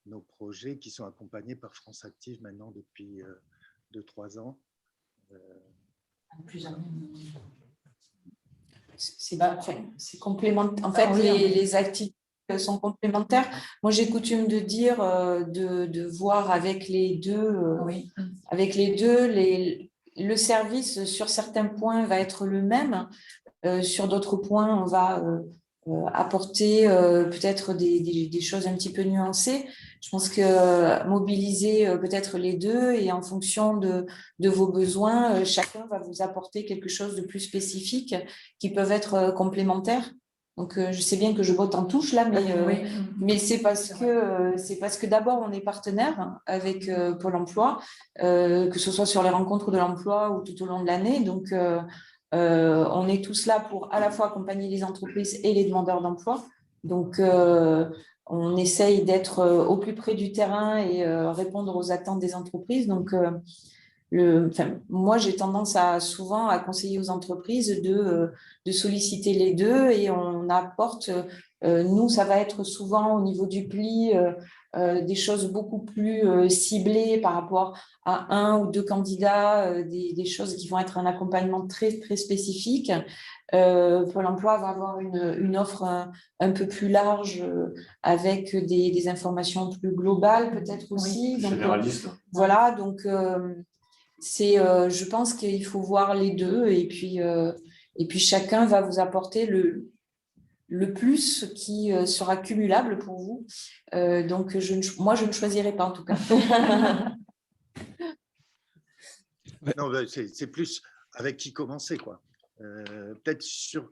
Speaker 11: nos projets qui sont accompagnés par France Active maintenant depuis 2-3 ans.
Speaker 4: C'est complémentaire. En fait, les activités sont complémentaires. Moi, j'ai coutume de dire de voir avec les deux, le service sur certains points va être le même. Sur d'autres points, on va apporter peut-être des choses un petit peu nuancées. Je pense que mobiliser peut-être les deux et en fonction de vos besoins, chacun va vous apporter quelque chose de plus spécifique qui peuvent être complémentaires. Donc, je sais bien que je botte en touche là, mais c'est parce que d'abord, on est partenaire avec Pôle emploi, que ce soit sur les rencontres de l'emploi ou tout au long de l'année. Donc, on est tous là pour à la fois accompagner les entreprises et les demandeurs d'emploi. Donc, on essaye d'être au plus près du terrain et répondre aux attentes des entreprises. Donc, moi, j'ai tendance souvent à conseiller aux entreprises de solliciter les deux et on apporte, nous, ça va être souvent au niveau du pli, des choses beaucoup plus ciblées par rapport à un ou deux candidats, des choses qui vont être un accompagnement très, très spécifique. Pôle emploi va avoir une offre un peu plus large avec des informations plus globales peut-être aussi.
Speaker 2: Oui,
Speaker 4: donc,
Speaker 2: généraliste.
Speaker 4: Voilà, donc je pense qu'il faut voir les deux et puis chacun va vous apporter le plus qui sera cumulable pour vous. Donc, moi, je ne choisirai pas en tout cas.
Speaker 11: Non, c'est plus avec qui commencer, quoi. Peut-être sur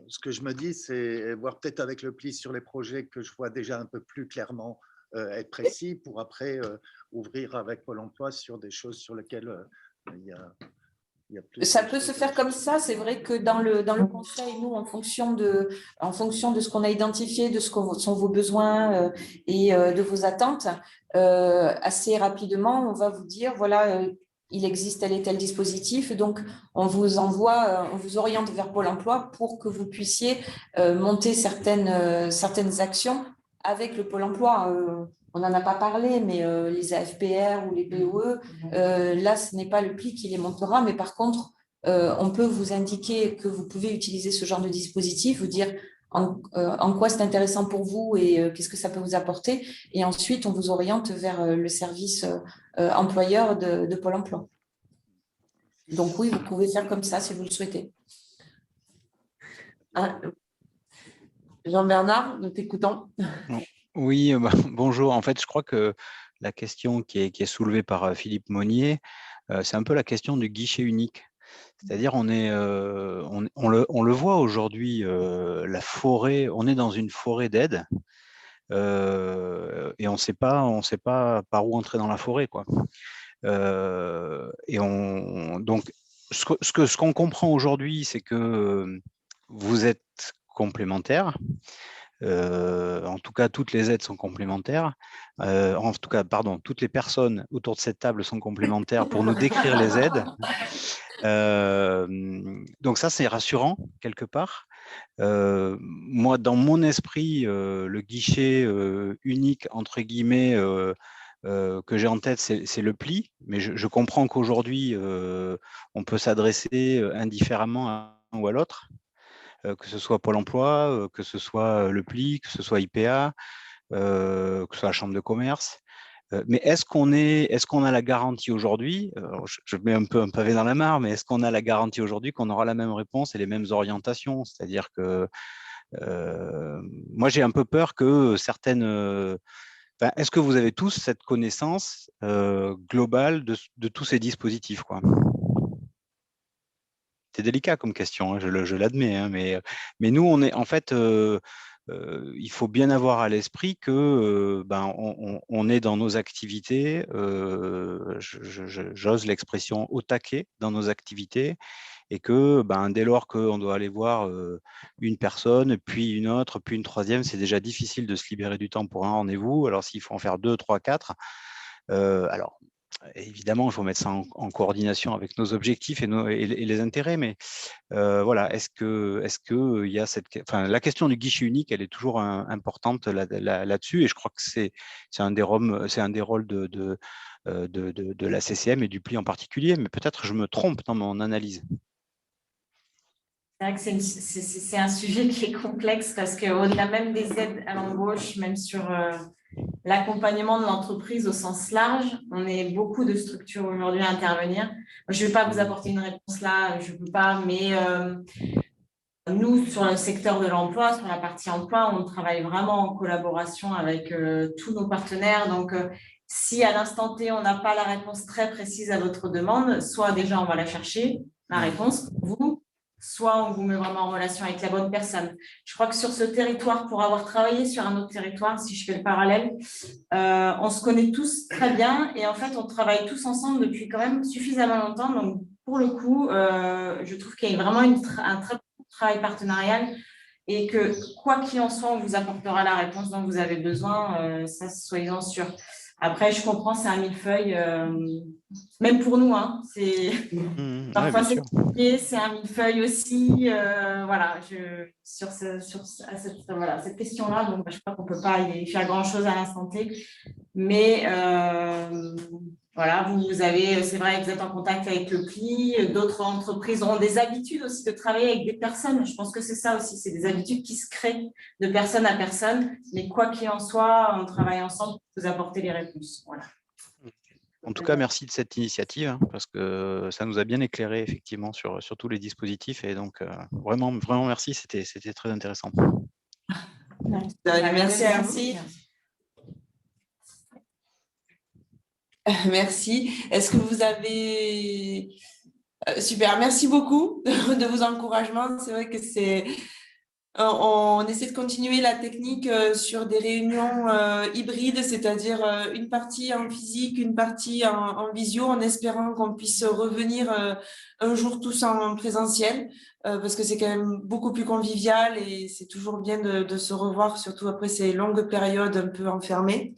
Speaker 11: ce que je me dis, c'est voir peut-être avec le pli sur les projets que je vois déjà un peu plus clairement être précis pour après ouvrir avec Pôle emploi sur des choses sur lesquelles il y a plus.
Speaker 4: Ça peut se faire comme ça. C'est vrai que dans le conseil, nous, en fonction de ce qu'on a identifié, de ce que sont vos besoins et de vos attentes, assez rapidement, on va vous dire, voilà, il existe tel et tel dispositif. Donc, on vous envoie, on vous oriente vers Pôle emploi pour que vous puissiez monter certaines actions avec le Pôle emploi. On n'en a pas parlé, mais les AFPR ou les POE, là, ce n'est pas le pli qui les montera, mais par contre, on peut vous indiquer que vous pouvez utiliser ce genre de dispositif, vous dire en quoi c'est intéressant pour vous et qu'est-ce que ça peut vous apporter. Et ensuite, on vous oriente vers le service employeur de Pôle emploi. Donc oui, vous pouvez faire comme ça si vous le souhaitez.
Speaker 1: Jean-Bernard, nous t'écoutons.
Speaker 3: Oui, bonjour. En fait, je crois que la question qui est soulevée par Philippe Monnier, c'est un peu la question du guichet unique. C'est-à-dire, on le voit aujourd'hui, la forêt, on est dans une forêt d'aide et on ne sait pas par où entrer dans la forêt, quoi. Donc, ce qu'on comprend aujourd'hui, c'est que vous êtes complémentaires. En tout cas, toutes les aides sont complémentaires. En tout cas, pardon, toutes les personnes autour de cette table sont complémentaires pour nous décrire les aides. Donc ça, c'est rassurant quelque part. Moi, dans mon esprit, le guichet unique, entre guillemets, que j'ai en tête, c'est le pli. Mais je comprends qu'aujourd'hui, on peut s'adresser indifféremment à l'un ou à l'autre. Que ce soit Pôle emploi, que ce soit le pli, que ce soit IPA, que ce soit la chambre de commerce. Mais est-ce qu'on a la garantie aujourd'hui, je mets un peu un pavé dans la mare, mais est-ce qu'on a la garantie aujourd'hui qu'on aura la même réponse et les mêmes orientations? C'est-à-dire que moi, j'ai un peu peur que certaines... est-ce que vous avez tous cette connaissance globale de tous ces dispositifs, quoi? C'est délicat comme question, hein, je l'admets, hein, mais nous, on est en fait, il faut bien avoir à l'esprit que on est dans nos activités, j'ose l'expression au taquet dans nos activités, et que dès lors qu'on doit aller voir une personne, puis une autre, puis une troisième, c'est déjà difficile de se libérer du temps pour un rendez-vous. Alors s'il faut en faire 2, 3, 4, alors évidemment, il faut mettre ça en coordination avec nos objectifs et les intérêts, mais voilà, est-ce que il y a la question du guichet unique, elle est toujours importante là-dessus, et je crois que c'est un des rôles de la CCM et du pli en particulier, mais peut-être je me trompe dans mon analyse.
Speaker 9: C'est vrai que c'est un sujet qui est complexe parce qu'au-delà même des aides à l'embauche, même sur l'accompagnement de l'entreprise au sens large, on est beaucoup de structures aujourd'hui à intervenir. Je ne vais pas vous apporter une réponse là, je ne peux pas, mais nous, sur le secteur de l'emploi, sur la partie emploi, on travaille vraiment en collaboration avec tous nos partenaires. Donc, si à l'instant T, on n'a pas la réponse très précise à votre demande, soit déjà on va la chercher, la réponse pour vous, soit on vous met vraiment en relation avec la bonne personne. Je crois que sur ce territoire, pour avoir travaillé sur un autre territoire, si je fais le parallèle, on se connaît tous très bien et en fait, on travaille tous ensemble depuis quand même suffisamment longtemps. Donc, pour le coup, je trouve qu'il y a vraiment un très bon travail partenarial et que quoi qu'il en soit, on vous apportera la réponse dont vous avez besoin, ça, soyez-en sûrs. Après, je comprends, c'est un millefeuille, même pour nous, hein, parfois c'est compliqué, c'est un millefeuille aussi, voilà, sur cette question-là, donc je crois qu'on ne peut pas y faire grand-chose à l'instant T, mais voilà, vous avez, c'est vrai que vous êtes en contact avec le pli, d'autres entreprises auront des habitudes aussi de travailler avec des personnes. Je pense que c'est ça aussi, c'est des habitudes qui se créent de personne à personne. Mais quoi qu'il en soit, on travaille ensemble pour vous apporter les réponses. Voilà.
Speaker 3: En tout cas, merci de cette initiative, hein, parce que ça nous a bien éclairé effectivement sur tous les dispositifs. Et donc, vraiment, vraiment merci, c'était très intéressant.
Speaker 1: Merci. Merci. Est-ce que vous avez... Super, merci beaucoup de vos encouragements. C'est vrai que on essaie de continuer la technique sur des réunions hybrides, c'est-à-dire une partie en physique, une partie en visio, en espérant qu'on puisse revenir un jour tous en présentiel, parce que c'est quand même beaucoup plus convivial et c'est toujours bien de se revoir, surtout après ces longues périodes un peu enfermées.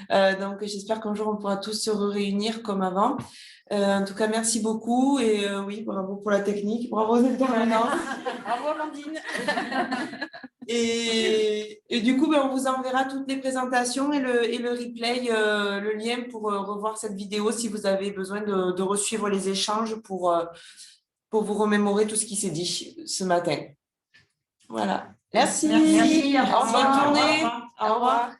Speaker 1: Donc, j'espère qu'un jour, on pourra tous se réunir comme avant. En tout cas, merci beaucoup et oui, bravo pour la technique, bravo aux intervenants.
Speaker 9: Bravo, Amandine.
Speaker 1: Et du coup, on vous enverra toutes les présentations et le replay, le lien pour revoir cette vidéo si vous avez besoin de resuivre les échanges pour vous remémorer tout ce qui s'est dit ce matin. Voilà.
Speaker 9: Merci.
Speaker 1: Bonne journée. Au revoir.